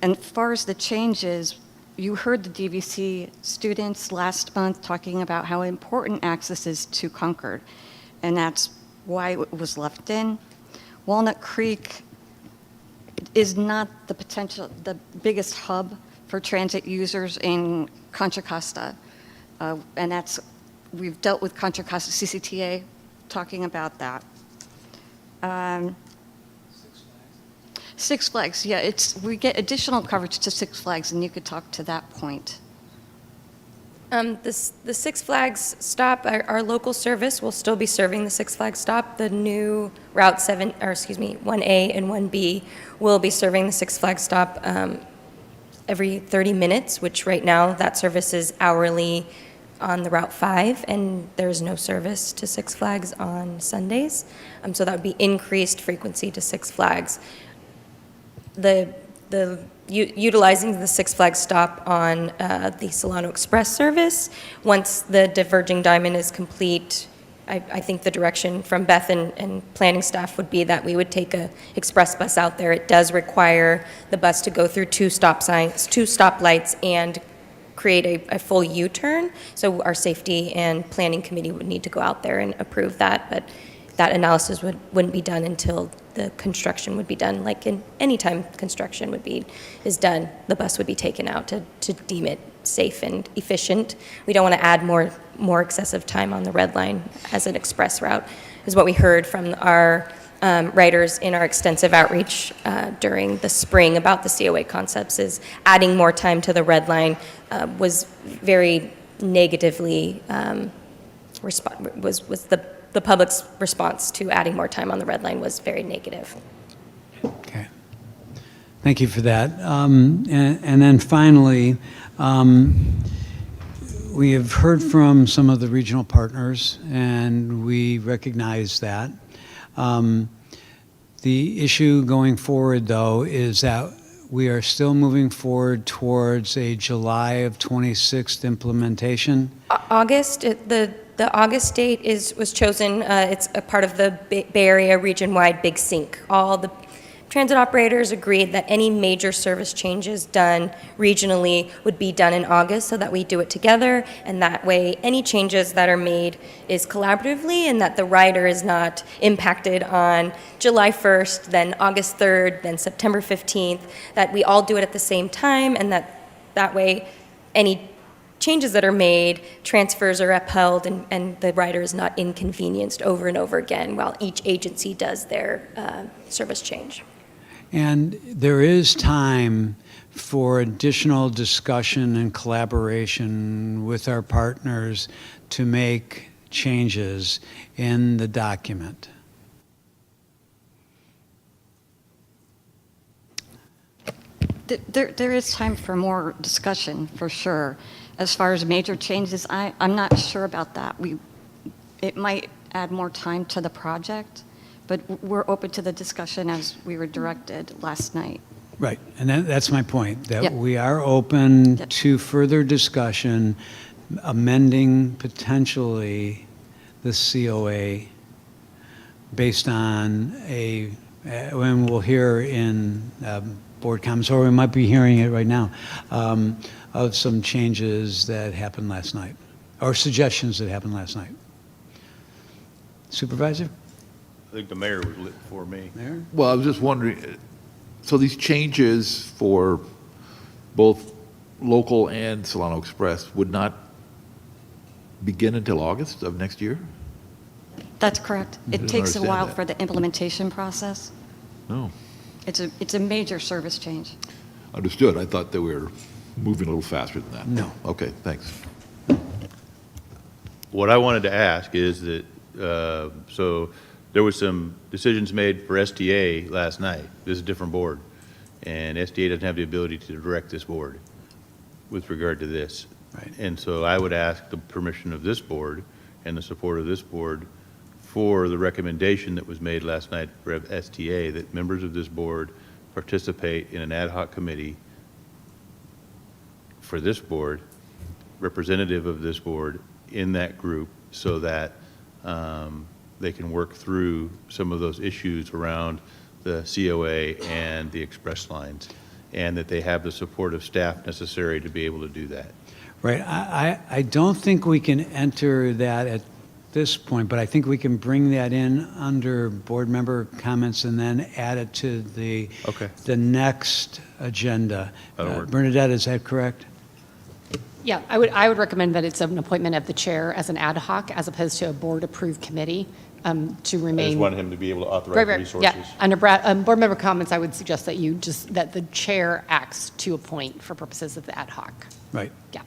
And as far as the changes, you heard the DVC students last month talking about how important access is to Concord, and that's why it was left in. Walnut Creek is not the biggest hub for transit users in Contra Costa, and we've dealt with Contra Costa CCTA talking about that. Six Flags, yeah, we get additional coverage to Six Flags, and you could talk to that point. The Six Flags stop, our local service will still be serving the Six Flags stop. The new Route 1A and 1B will be serving the Six Flags stop every 30 minutes, which right now that service is hourly on the Route 5, and there's no service to Six Flags on Sundays. So that would be increased frequency to Six Flags. Utilizing the Six Flags stop on the Solano Express service, once the diverging diamond is complete, I think the direction from Beth and planning staff would be that we would take a express bus out there. It does require the bus to go through two stop signs, two stoplights, and create a full U-turn. So our safety and planning committee would need to go out there and approve that, but that analysis wouldn't be done until the construction would be done. Like in any time construction is done, the bus would be taken out to deem it safe and efficient. We don't want to add more excessive time on the red line as an express route, is what we heard from our writers in our extensive outreach during the spring about the COA concepts. Is adding more time to the red line was very negatively the public's response to adding more time on the red line was very negative. Okay. Thank you for that. And then finally, we have heard from some of the regional partners, and we recognize that. The issue going forward, though, is that we are still moving forward towards a July of 26th implementation. August, the August date was chosen. It's a part of the Bay Area region-wide Big Sync. All the transit operators agreed that any major service changes done regionally would be done in August, so that we do it together, and that way any changes that are made is collaboratively, and that the rider is not impacted on July 1st, then August 3rd, then September 15th, that we all do it at the same time, and that way any changes that are made, transfers are upheld, and the rider is not inconvenienced over and over again while each agency does their service change. And there is time for additional discussion and collaboration with our partners to make changes in the document. There is time for more discussion, for sure. As far as major changes, I'm not sure about that. It might add more time to the project, but we're open to the discussion as we were directed last night. Right, and that's my point, that Yep. we are open Yep. to further discussion, amending potentially the COA based on when we'll hear in board comments, or we might be hearing it right now, of some changes that happened last night, or suggestions that happened last night. Supervisor? I think the mayor was lit before me. Mayor? Well, I was just wondering, so these changes for both local and Solano Express would not begin until August of next year? That's correct. It didn't takes a understand while that. for the implementation process. No, It's a major service change. understood. I thought that we were moving a little faster than that. No. Okay, thanks. What I wanted to ask is that, so there was some decisions made for STA last night. This is a different board. And STA doesn't have the ability to direct this board with regard to this. Right. And so I would ask the permission of this board and the support of this board for the recommendation that was made last night for STA, that members of this board participate in an ad hoc committee for this board, representative of this board in that group, so that they can work through some of those issues around the COA and the express lines, and that they have the support of staff necessary to be able to do that. Right, I don't think we can enter that at this point, but I think we can bring that in under board member comments and then add it to the next agenda. That'll work. Bernadette, is that correct? Yeah, I would recommend that it's an appointment of the chair as an ad hoc as opposed to a board-approved committee to remain. I just wanted him to be able to authorize resources. Yeah, under board member comments, I would suggest that that the chair acts to appoint for purposes of the ad hoc. Right. Yeah.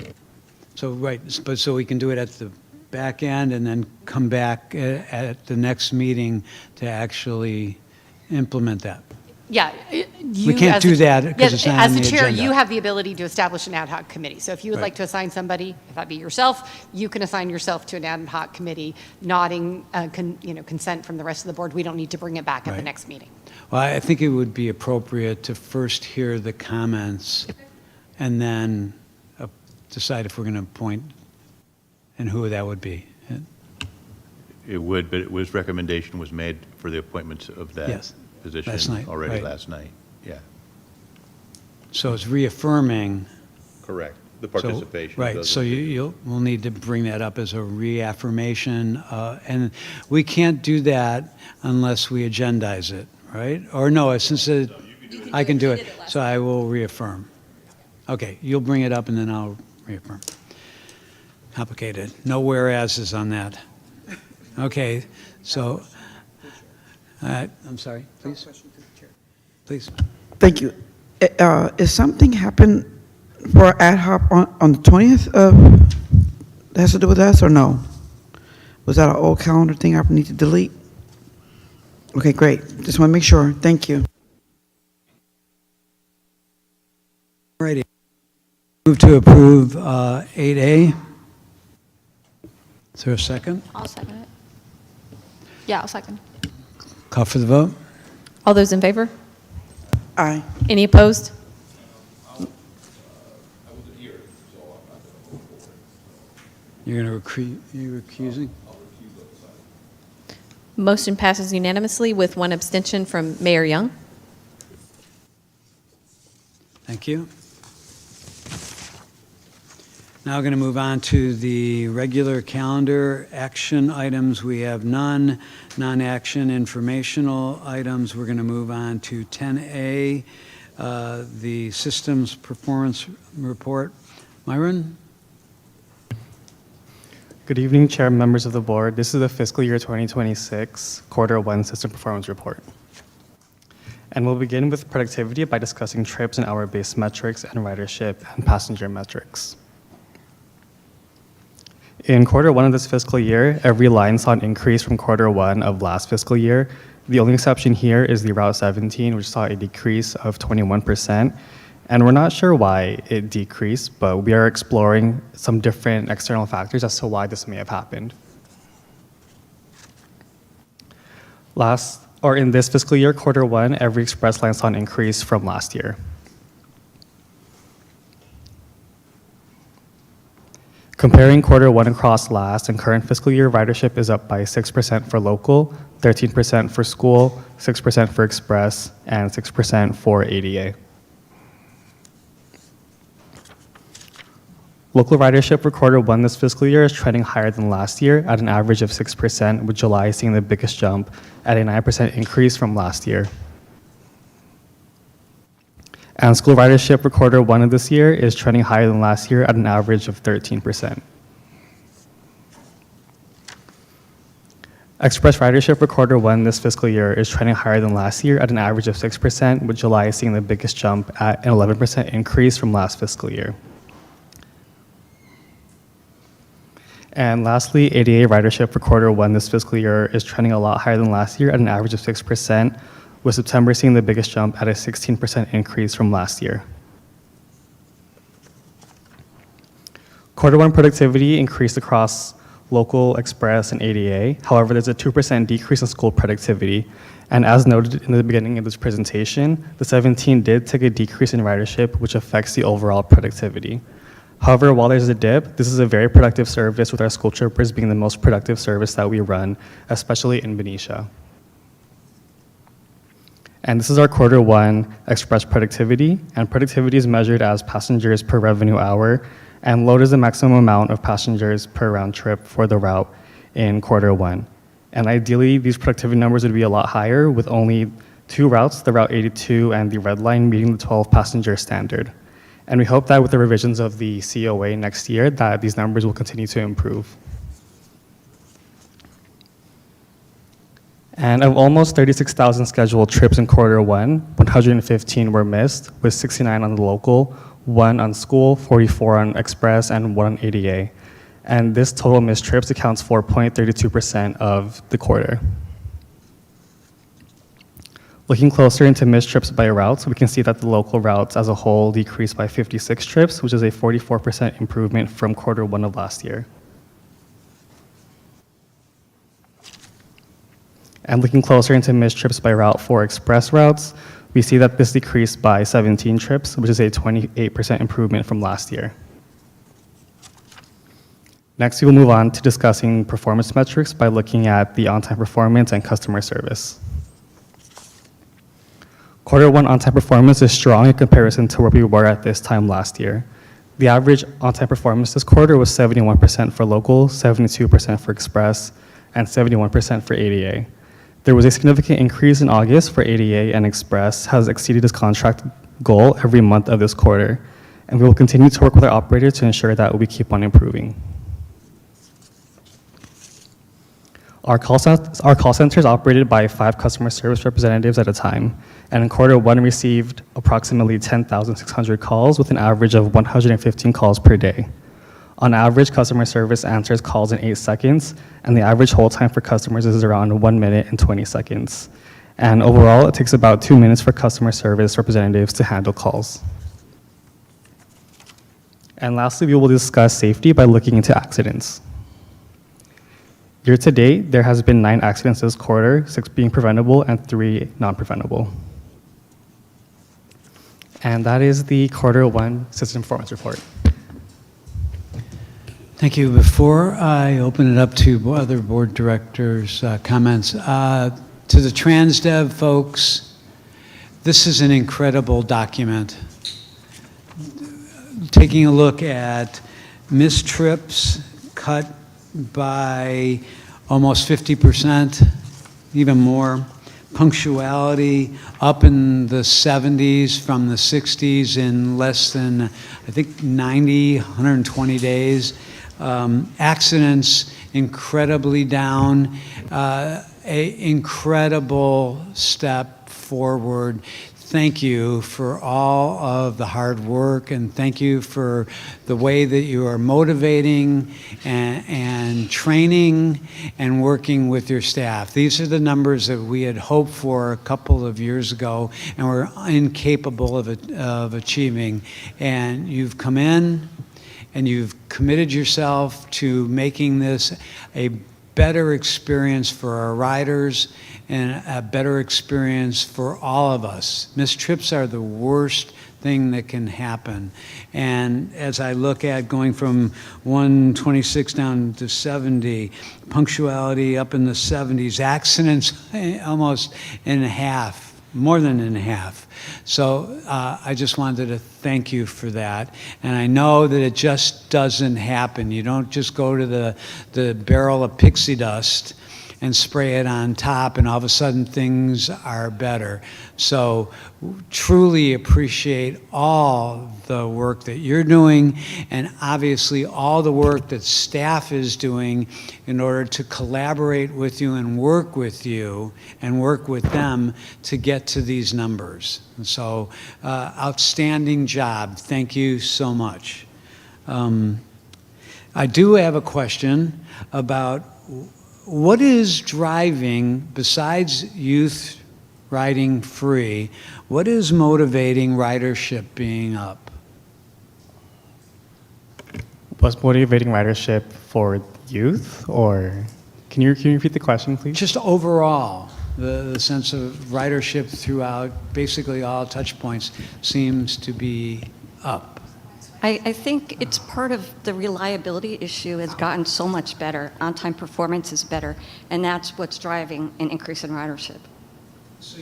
So, right, but so we can do it at the back end and then come back at the next meeting to actually implement that. Yeah. We can't do that 'cause it's not on the As the chair, agenda. you have the ability to establish an ad hoc committee. So if you would Right. like to assign somebody, if that be yourself, you can assign yourself to an ad hoc committee, nodding, consent from the rest of the board. We don't need to bring it back at the Right. next meeting. Well, I think it would be appropriate to first hear the comments and then decide if we're going to appoint and who that would be. It would, but recommendation was made for the appointments of that Yes, position last night, already right. last night. Yeah, So it's reaffirming. correct. The So- participation. of Right, those so individuals. we'll need to bring that up as a reaffirmation, and we can't do that unless we agendize it, right? Or no, since I can do it, so I will reaffirm. Okay, you'll bring it up and then I'll reaffirm. Complicated, no whereases on that. Okay, so, I'm sorry, please? Please. Thank you. Is something happened for ad hoc on the 20th of, that has to do with us or no? Was that an old calendar thing I need to delete? Okay, great. Just want to make sure. Thank you. Alrighty. Move to approve 8A. Is there a second? I'll second it. Yeah, I'll second. Call for the vote. All those in favor? Aye. Any opposed? You're going to you recusing? Motion passes unanimously with one abstention from Mayor Young. Thank you. Now we're going to move on to the regular calendar. Action items, we have none. Non-action informational items, we're going to move on to 10A, the systems performance report. Myron? Good evening, Chair and members of the board. This is the fiscal year 2026 quarter one system performance report. And we'll begin with productivity by discussing trips and hour-based metrics and ridership and passenger metrics. In quarter one of this fiscal year, every line saw an increase from quarter one of last fiscal year. The only exception here is the Route 17, which saw a decrease of 21%. And we're not sure why it decreased, but we are exploring some different external factors as to why this may have happened. In this fiscal year, quarter one, every express line saw an increase from last year. Comparing quarter one across last and current fiscal year, ridership is up by 6% for local, 13% for school, 6% for express, and 6% for ADA. Local ridership for quarter one this fiscal year is trending higher than last year at an average of 6%, with July seeing the biggest jump at a 9% increase from last year. And school ridership for quarter one of this year is trending higher than last year at an average of 13%. Express ridership for quarter one this fiscal year is trending higher than last year at an average of 6%, with July seeing the biggest jump at an 11% increase from last fiscal year. And lastly, ADA ridership for quarter one this fiscal year is trending a lot higher than last year at an average of 6%, with September seeing the biggest jump at a 16% increase from last year. Quarter one productivity increased across local, express, and ADA. However, there's a 2% decrease in school productivity. And as noted in the beginning of this presentation, the 17 did take a decrease in ridership, which affects the overall productivity. However, while there's a dip, this is a very productive service, with our school troopers being the most productive service that we run, especially in Benicia. And this is our quarter one express productivity, and productivity is measured as passengers per revenue hour, and load is the maximum amount of passengers per round trip for the route in quarter one. And ideally, these productivity numbers would be a lot higher, with only 2 routes, the Route 82 and the Red Line, meeting the 12 passenger standard. And we hope that with the revisions of the COA next year, that these numbers will continue to improve. And of almost 36,000 scheduled trips in quarter one, 115 were missed, with 69 on the local, 1 on school, 44 on express, and 1 on ADA. And this total missed trips accounts for 0.32% of the quarter. Looking closer into missed trips by routes, we can see that the local routes as a whole decreased by 56 trips, which is a 44% improvement from Q1 of last year. And looking closer into missed trips by route for express routes, we see that this decreased by 17 trips, which is a 28% improvement from last year. Next, we will move on to discussing performance metrics by looking at the on-time performance and customer service. Q1 on-time performance is strong in comparison to where we were at this time last year. The average on-time performance this quarter was 71% for local, 72% for express, and 71% for ADA. There was a significant increase in August for ADA, and express has exceeded its contract goal every month of this quarter, and we will continue to work with our operators to ensure that we keep on improving. Our call center is operated by 5 customer service representatives at a time, and in Q1 received approximately 10,600 calls with an average of 115 calls per day. On average, customer service answers calls in 8 seconds, and the average hold time for customers is around 1 minute and 20 seconds. And overall, it takes about 2 minutes for customer service representatives to handle calls. And lastly, we will discuss safety by looking into accidents. Year to date, there has been 9 accidents this quarter, 6 being preventable and 3 non-preventable. And that is the Q1 System Performance Report. Thank you. Before I open it up to other board directors' comments, to the TransDev folks, this is an incredible document. Taking a look at missed trips cut by almost 50%, even more. Punctuality up in the 70s from the 60s in less than, I think, 90, 120 days. Accidents incredibly down, an incredible step forward. Thank you for all of the hard work, and thank you for the way that you are motivating and training and working with your staff. These are the numbers that we had hoped for a couple of years ago and were incapable of achieving. And you've come in and you've committed yourself to making this a better experience for our riders and a better experience for all of us. Missed trips are the worst thing that can happen. And as I look at going from 126 down to 70, punctuality up in the 70s, accidents almost in half, more than in half. So I just wanted to thank you for that. And I know that it just doesn't happen. You don't just go to the barrel of pixie dust and spray it on top and all of a sudden things are better. So truly appreciate all the work that you're doing and obviously all the work that staff is doing in order to collaborate with you and work with you and work with them to get to these numbers. And so outstanding job. Thank you so much. I do have a question about what is driving, besides youth riding free, what is motivating ridership being up? What's motivating ridership for youth, or can you repeat the question, please? Just overall, the sense of ridership throughout basically all touch points seems to be up. I think it's part of the reliability issue has gotten so much better. On-time performance is better, and that's what's driving an increase in ridership. So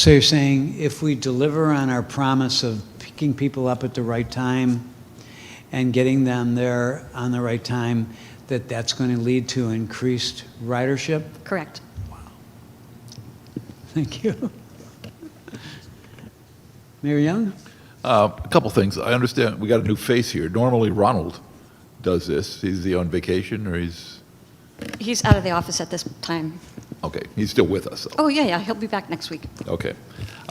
you're saying if we deliver on our promise of picking people up at the right time and getting them there on the right time, that's going to lead to increased ridership? Correct. Wow. Thank you. Mayor Young? A couple things. I understand we got a new face here. Normally Ronald does this. Is he on vacation or he's... He's out of the office at this time. Okay, he's still with us though. Oh, yeah, he'll be back next week. Okay.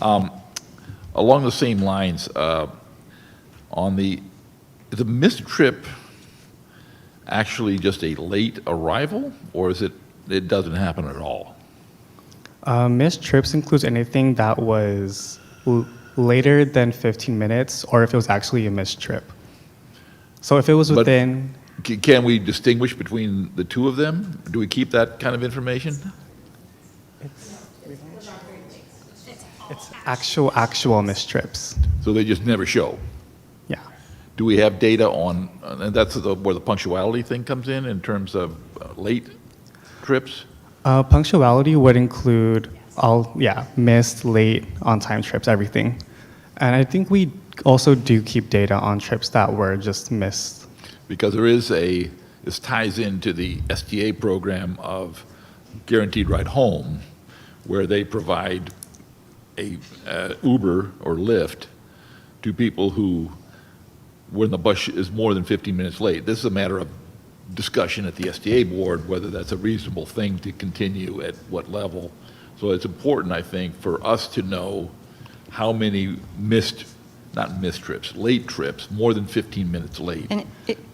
Along the same lines, on the missed trip actually just a late arrival, or is it doesn't happen at all? Missed trips includes anything that was later than 15 minutes or if it was actually a missed trip. So if it was But- within, Can we distinguish between the two of them? Do we keep that kind of information? it's actual missed trips. So they just never show? Yeah. Do we have data on, and that's where the punctuality thing comes in terms of late trips? Punctuality would include missed, late, on-time trips, everything. And I think we also do keep data on trips that were just missed. Because this ties into the STA program of Guaranteed Ride Home, where they provide a Uber or Lyft to people who, when the bus is more than 15 minutes late. This is a matter of discussion at the STA board, whether that's a reasonable thing to continue at what level. So it's important, I think, for us to know how many not missed trips, late trips, more than 15 minutes late. And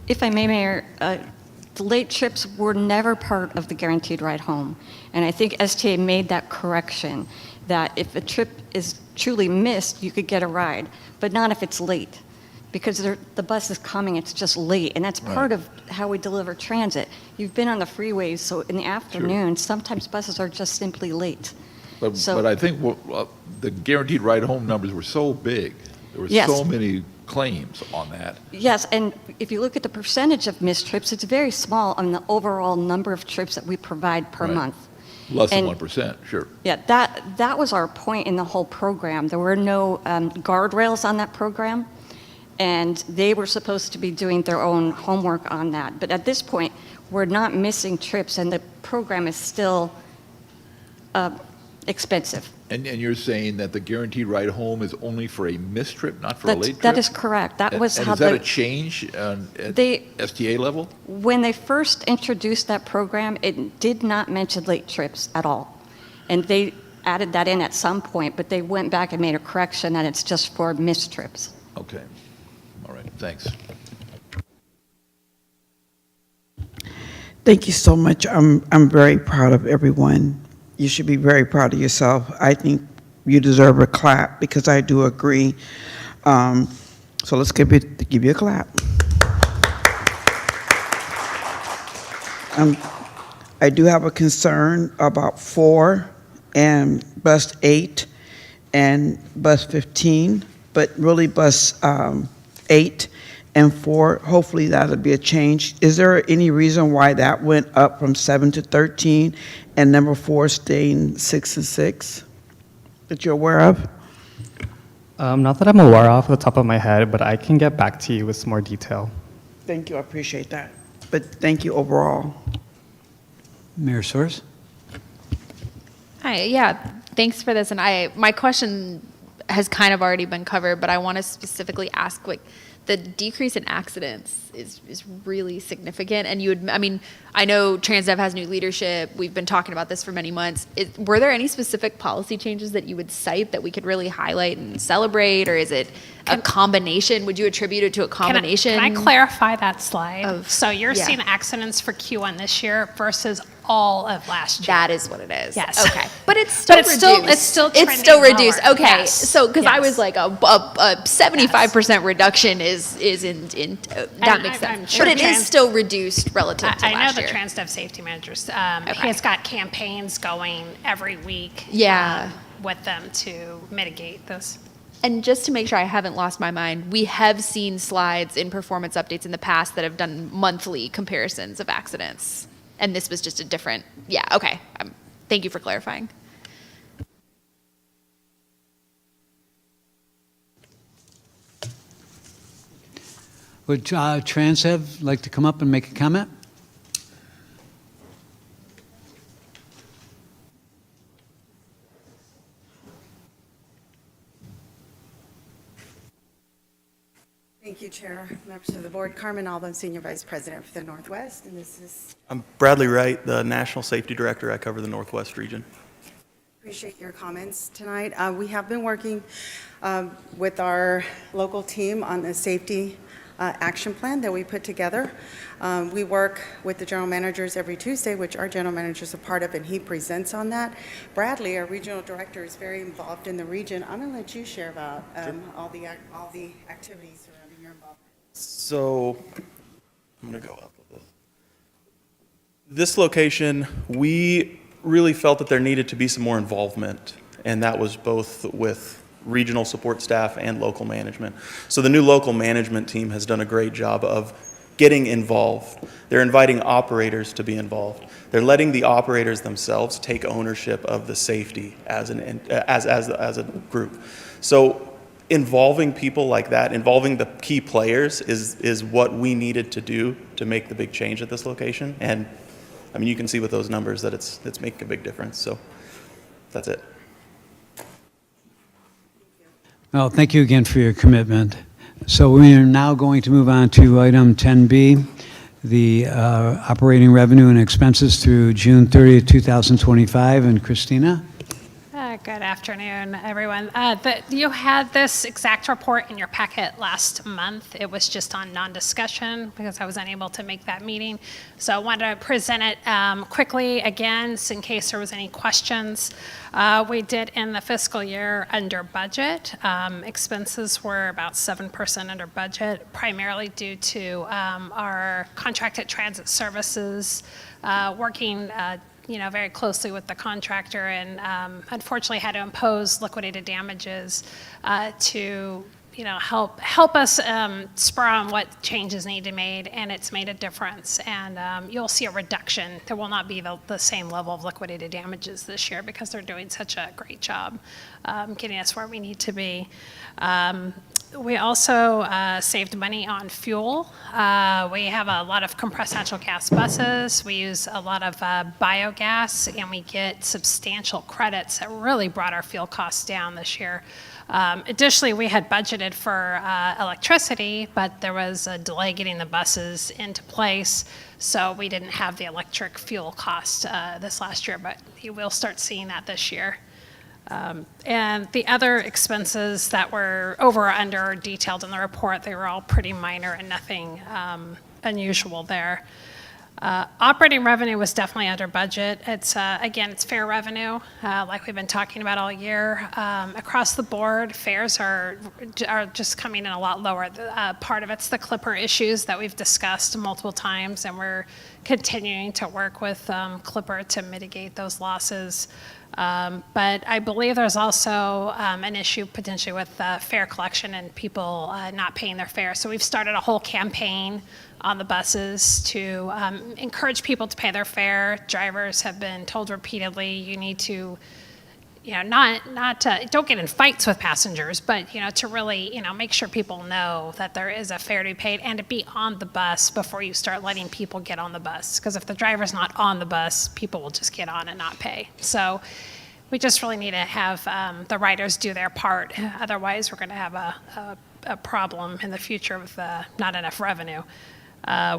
if I may, Mayor, the late trips were never part of the Guaranteed Ride Home. And I think STA made that correction, that if a trip is truly missed, you could get a ride, but not if it's late. Because the bus is coming, it's just late, and that's part of how we deliver transit. You've been on the freeways, so in the afternoon, sometimes buses are just simply late. But I think the Guaranteed Ride Home numbers were so big. There were Yes. so many claims on that. Yes, and if you look at the percentage of missed trips, it's very small on the overall number of trips that we provide per Right. month. Less than And- 1%, sure. Yeah, that was our point in the whole program. There were no guardrails on that program, and they were supposed to be doing their own homework on that. But at this point, we're not missing trips, and the program is still expensive. And you're saying that the Guaranteed Ride Home is only for a missed trip, not for a late trip? That is correct. That was And how is that a change at they- STA level? When they first introduced that program, it did not mention late trips at all. And they added that in at some point, but they went back and made a correction that it's just for missed trips. Okay. All right, thanks. Thank you so much. I'm very proud of everyone. You should be very proud of yourself. I think you deserve a clap because I do agree. So let's give you a clap. I do have a concern about 4 and bus 8 and bus 15, but really bus 8 and 4, hopefully that'll be a change. Is there any reason why that went up from 7 to 13 and number 4 staying 6 and 6 that you're aware of? Not that I'm aware of the top of my head, but I can get back to you with some more detail. Thank you, I appreciate that. But thank you overall. Mayor Soares? Hi, yeah, thanks for this. And my question has kind of already been covered, but I want to specifically ask, like, the decrease in accidents is really significant. And I know TransDev has new leadership. We've been talking about this for many months. Were there any specific policy changes that you would cite that we could really highlight and celebrate, or is it a combination? Would you attribute it to a combination? Can I clarify that slide? of- So you're yeah. seeing accidents for Q1 this year versus all of last year. That is what it is. Yes. Okay. But it's still But it's still- reduced. it's still It's still trending reduced. lower. Okay. Yes. So, because I Yes. was like, a 75% reduction is that And makes I'm sense. sure But it is still reduced relative to I know last the year. TransDev safety managers. Okay. He's got campaigns going every week. Yeah. With them to mitigate this. And just to make sure I haven't lost my mind, we have seen slides in performance updates in the past that have done monthly comparisons of accidents. And this was just a different, yeah, okay. Thank you for clarifying. Would TransDev like to come up and make a comment? Thank you, Chair, members of the board. Carmen Alban, Senior Vice President for the Northwest, and this is, I'm Bradley Wright, the National Safety Director. I cover the Northwest region. appreciate your comments tonight. We have been working with our local team on the safety action plan that we put together. We work with the general managers every Tuesday, which our general manager is a part of, and he presents on that. Bradley, our regional director, is very involved in the region. I'm going to let you share about all the activities surrounding your involvement. So I'm going to go up with this. This location, we really felt that there needed to be some more involvement, and that was both with regional support staff and local management. So the new local management team has done a great job of getting involved. They're inviting operators to be involved. They're letting the operators themselves take ownership of the safety as a group. So involving people like that, involving the key players is what we needed to do to make the big change at this location. And I mean, you can see with those numbers that it's making a big difference. So that's it. Well, thank you again for your commitment. So we are now going to move on to item 10B, the operating revenue and expenses through June 30th, 2025. And Christina? Good afternoon, everyone. You had this exact report in your packet last month. It was just on non-discussion because I was unable to make that meeting. So I wanted to present it quickly again, in case there was any questions. We did end the fiscal year under budget. Expenses were about 7% under budget, primarily due to our contracted transit services working very closely with the contractor, and unfortunately had to impose liquidated damages to help us spur on what changes need to be made, and it's made a difference. And you'll see a reduction. There will not be the same level of liquidated damages this year because they're doing such a great job getting us where we need to be. We also saved money on fuel. We have a lot of compressed natural gas buses. We use a lot of biogas, and we get substantial credits that really brought our fuel costs down this year. Additionally, we had budgeted for electricity, but there was a delay getting the buses into place, so we didn't have the electric fuel cost this last year, but you will start seeing that this year. And the other expenses that were over or under detailed in the report, they were all pretty minor and nothing unusual there. Operating revenue was definitely under budget. It's again, it's fair revenue, like we've been talking about all year. Across the board, fares are just coming in a lot lower. Part of it's the Clipper issues that we've discussed multiple times, and we're continuing to work with Clipper to mitigate those losses. But I believe there's also an issue potentially with fare collection and people not paying their fare. So we've started a whole campaign on the buses to encourage people to pay their fare. Drivers have been told repeatedly, you need to, don't get in fights with passengers, but, to really, make sure people know that there is a fare to be paid and to be on the bus before you start letting people get on the bus. Because if the driver's not on the bus, people will just get on and not pay. So we just really need to have the riders do their part. Otherwise, we're going to have a problem in the future with not enough revenue.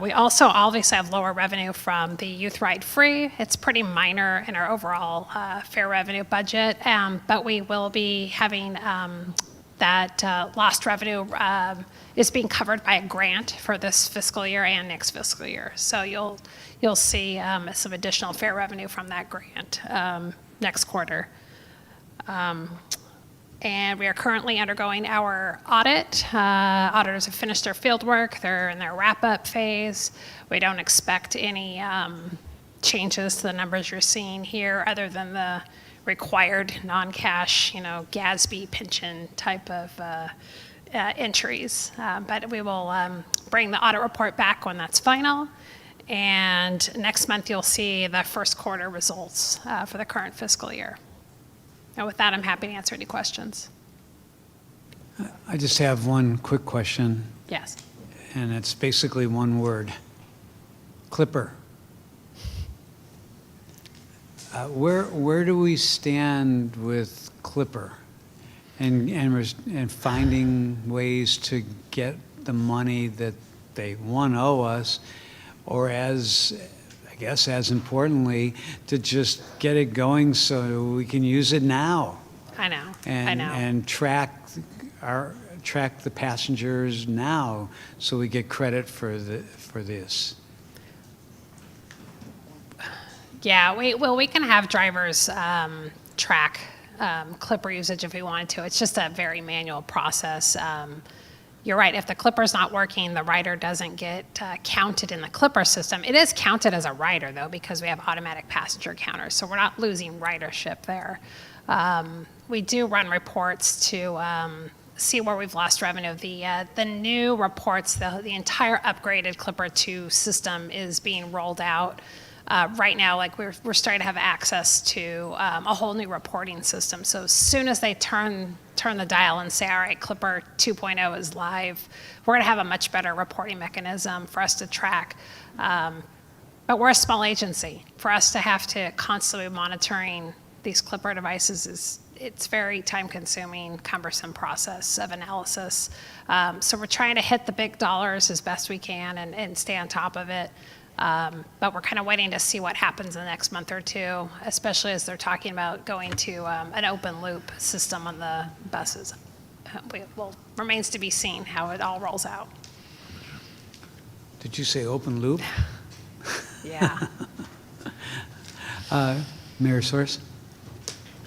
We also obviously have lower revenue from the Youth Ride Free. It's pretty minor in our overall fare revenue budget, but we will be having that lost revenue is being covered by a grant for this fiscal year and next fiscal year. So you'll see some additional fare revenue from that grant next quarter. And we are currently undergoing our audit. Auditors have finished their field work. They're in their wrap-up phase. We don't expect any changes to the numbers you're seeing here other than the required non-cash, GASB pension type of entries. But we will bring the audit report back when that's final. And next month, you'll see the first quarter results for the current fiscal year. And with that, I'm happy to answer any questions. I just have one quick question, Yes. and it's basically one word. Clipper. Where do we stand with Clipper and finding ways to get the money that they owe us, or as importantly, to just get it going so we can use it now? I know. And track track the passengers now so we get credit for this? Yeah, we can have drivers track clipper usage if we wanted to. It's just a very manual process. You're right, if the clipper's not working, the rider doesn't get counted in the clipper system. It is counted as a rider, though, because we have automatic passenger counters, so we're not losing ridership there. We do run reports to see where we've lost revenue. The new reports, the entire upgraded Clipper 2 system is being rolled out. Right now, like we're starting to have access to a whole new reporting system. So as soon as they turn the dial and say, all right, Clipper 2.0 is live, we're going to have a much better reporting mechanism for us to track. But we're a small agency. For us to have to constantly be monitoring these Clipper devices it's very time-consuming, cumbersome process of analysis. So we're trying to hit the big dollars as best we can and stay on top of it. But we're kind of waiting to see what happens in the next month or two, especially as they're talking about going to an open-loop system on the buses. Remains to be seen how it all rolls out. Did you say open loop? Yeah. Mayor Source?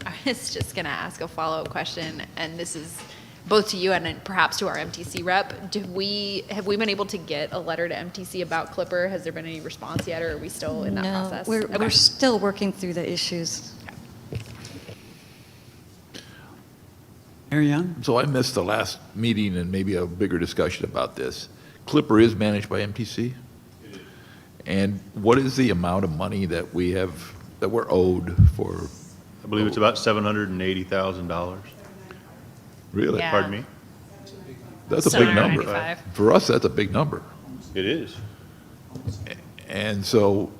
I was just going to ask a follow-up question, and this is both to you and then perhaps to our MTC rep. Have we been able to get a letter to MTC about Clipper? Has there been any response yet, or are we still in that process? We're still working through the issues. Mayor Young? So I missed the last meeting and maybe a bigger discussion about this. Clipper is managed by MTC? It is. And what is the amount of money that we have, that we're owed for? I believe it's about $780,000. Really? Yeah. Pardon me? That's a big number. 795. For us, that's a big number. It is. And so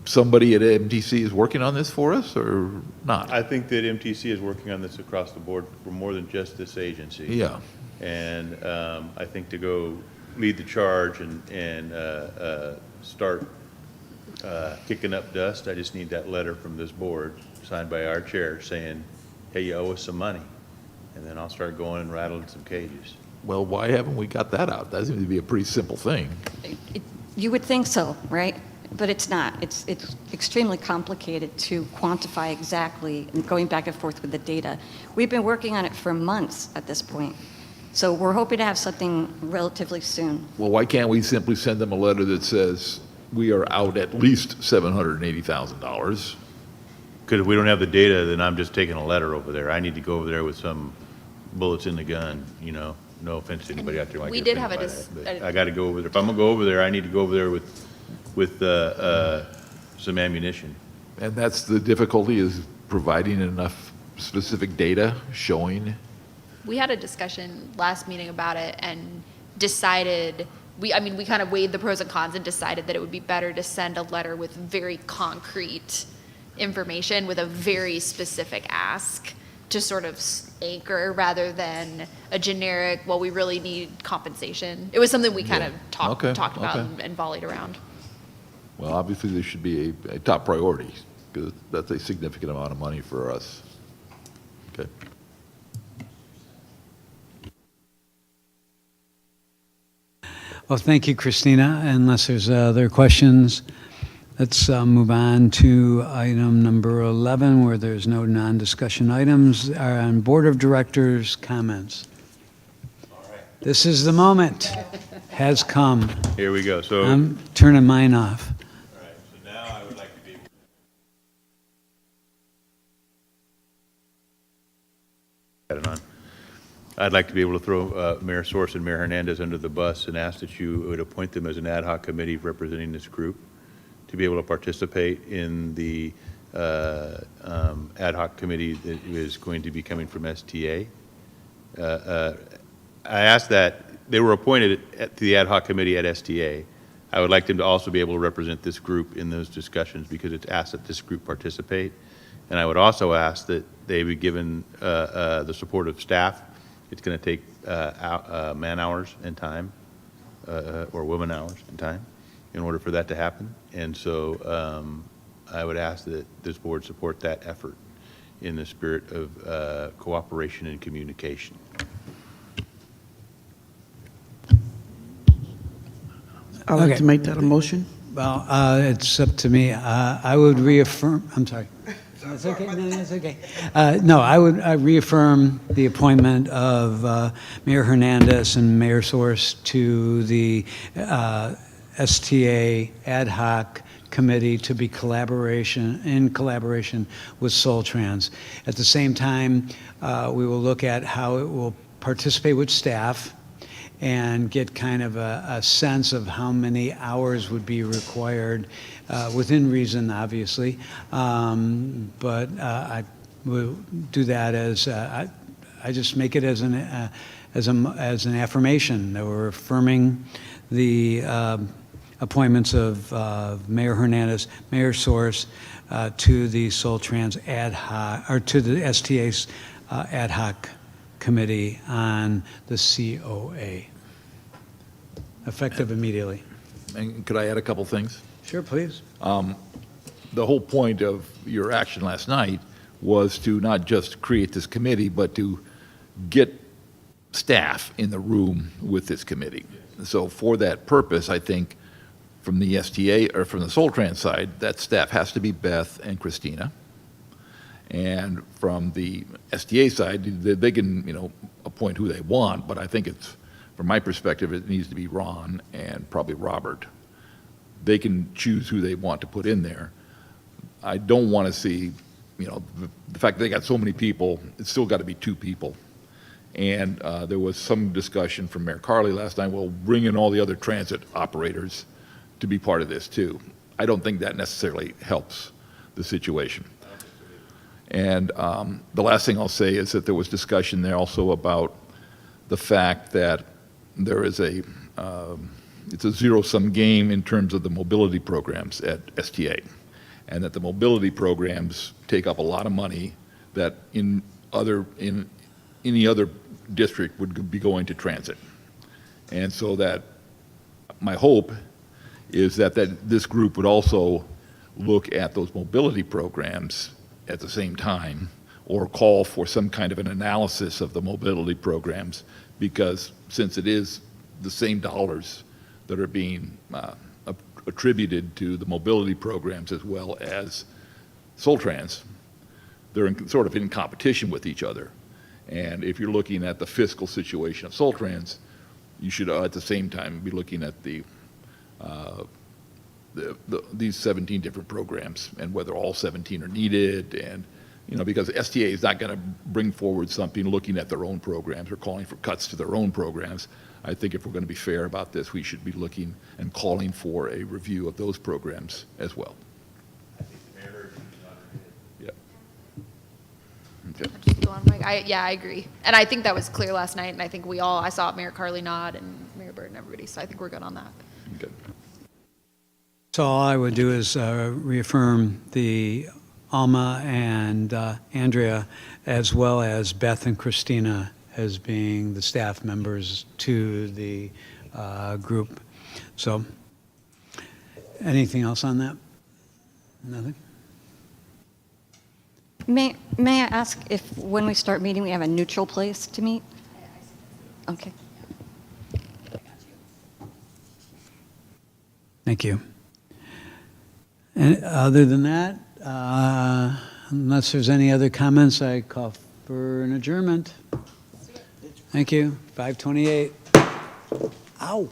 somebody at MTC is working on this for us or not? I think that MTC is working on this across the board for more than just this agency. Yeah. And I think to go lead the charge and start kicking up dust, I just need that letter from this board signed by our chair saying, hey, you owe us some money. And then I'll start going and rattling some cages. Well, why haven't we got that out? That seems to be a pretty simple thing. You would think so, right? But it's not. It's extremely complicated to quantify exactly and going back and forth with the data. We've been working on it for months at this point. So we're hoping to have something relatively soon. Well, why can't we simply send them a letter that says we are out at least $780,000? Because if we don't have the data, then I'm just taking a letter over there. I need to go over there with some bullets in the gun, you know. No offense to anybody out there. who might We get did have offended by a that, but I got to go over there. If I'm going to go over there, I need to go over there with some ammunition. And that's the difficulty, is providing enough specific data showing. We had a discussion last meeting about it and decided, we kind of weighed the pros and cons and decided that it would be better to send a letter with very concrete information with a very specific ask to sort of anchor rather than a generic, well, we really need compensation. It was something we kind of talked about and volleyed around. Well, obviously, this should be a top priority, because that's a significant amount of money for us. Okay. Well, thank you, Christina. Unless there's other questions, let's move on to item number 11, where there's no non-discussion items. On Board of Directors comments. This is the moment. Has come. Here we go. So I'm turning mine off. all right, so now I would like to be Got it on. I'd like to be able to throw Mayor Source and Mayor Hernandez under the bus and ask that you would appoint them as an ad hoc committee representing this group to be able to participate in the ad hoc committee that is going to be coming from STA. I asked that they were appointed to the ad hoc committee at STA. I would like them to also be able to represent this group in those discussions because it's asked that this group participate. And I would also ask that they be given the support of staff. It's going to take man hours and time, or woman hours and time, in order for that to happen. And so I would ask that this board support that effort in the spirit of cooperation and communication. I'd like Okay. to make that a motion. Well, it's up to me. I would reaffirm, I'm sorry. That's okay, no, that's okay. No, I would reaffirm the appointment of Mayor Hernandez and Mayor Source to the STA ad hoc committee to be in collaboration with Soltrans. At the same time, we will look at how it will participate with staff and get kind of a sense of how many hours would be required within reason, obviously. But I will do that as I just make it as an affirmation that we're affirming the appointments of Mayor Hernandez, Mayor Source to the Soltrans ad hoc or to the STA's ad hoc committee on the COA, effective immediately. And could I add a couple things? Sure, please. The whole point of your action last night was to not just create this committee, but to get staff in the room with this committee. So for that purpose, I think from the STA or from the Soltrans side, that staff has to be Beth and Christina. And from the STA side, they can, appoint who they want, but I think it's, from my perspective, it needs to be Ron and probably Robert. They can choose who they want to put in there. I don't want to see, the fact that they got so many people, it's still got to be 2 people. And there was some discussion from Mayor Carley last night, well, bring in all the other transit operators to be part of this too. I don't think that necessarily helps the situation. And the last thing I'll say is that there was discussion there also about the fact that there is it's a zero-sum game in terms of the mobility programs at STA, and that the mobility programs take up a lot of money that in any other district would be going to transit. And so that my hope is that this group would also look at those mobility programs at the same time, or call for some kind of an analysis of the mobility programs, because since it is the same dollars that are being attributed to the mobility programs as well as Soltrans, they're sort of in competition with each other. And if you're looking at the fiscal situation of Soltrans, you should at the same time be looking at these 17 different programs and whether all 17 are needed. And because STA is not going to bring forward something looking at their own programs or calling for cuts to their own programs. I think if we're going to be fair about this, we should be looking and calling for a review of those programs as well. Yeah. Okay. I agree. And I think that was clear last night, and I think I saw Mayor Carley nod and Mayor Bird and everybody, so I think we're good on that. Okay. So all I would do is reaffirm the Alma and Andrea, as well as Beth and Christina as being the staff members to the group. So anything else on that? Nothing? May I ask if, when we start meeting, we have a neutral place to meet? Okay. Thank you. And other than that, unless there's any other comments, I call for an adjournment. Thank you. 5:28. Ow.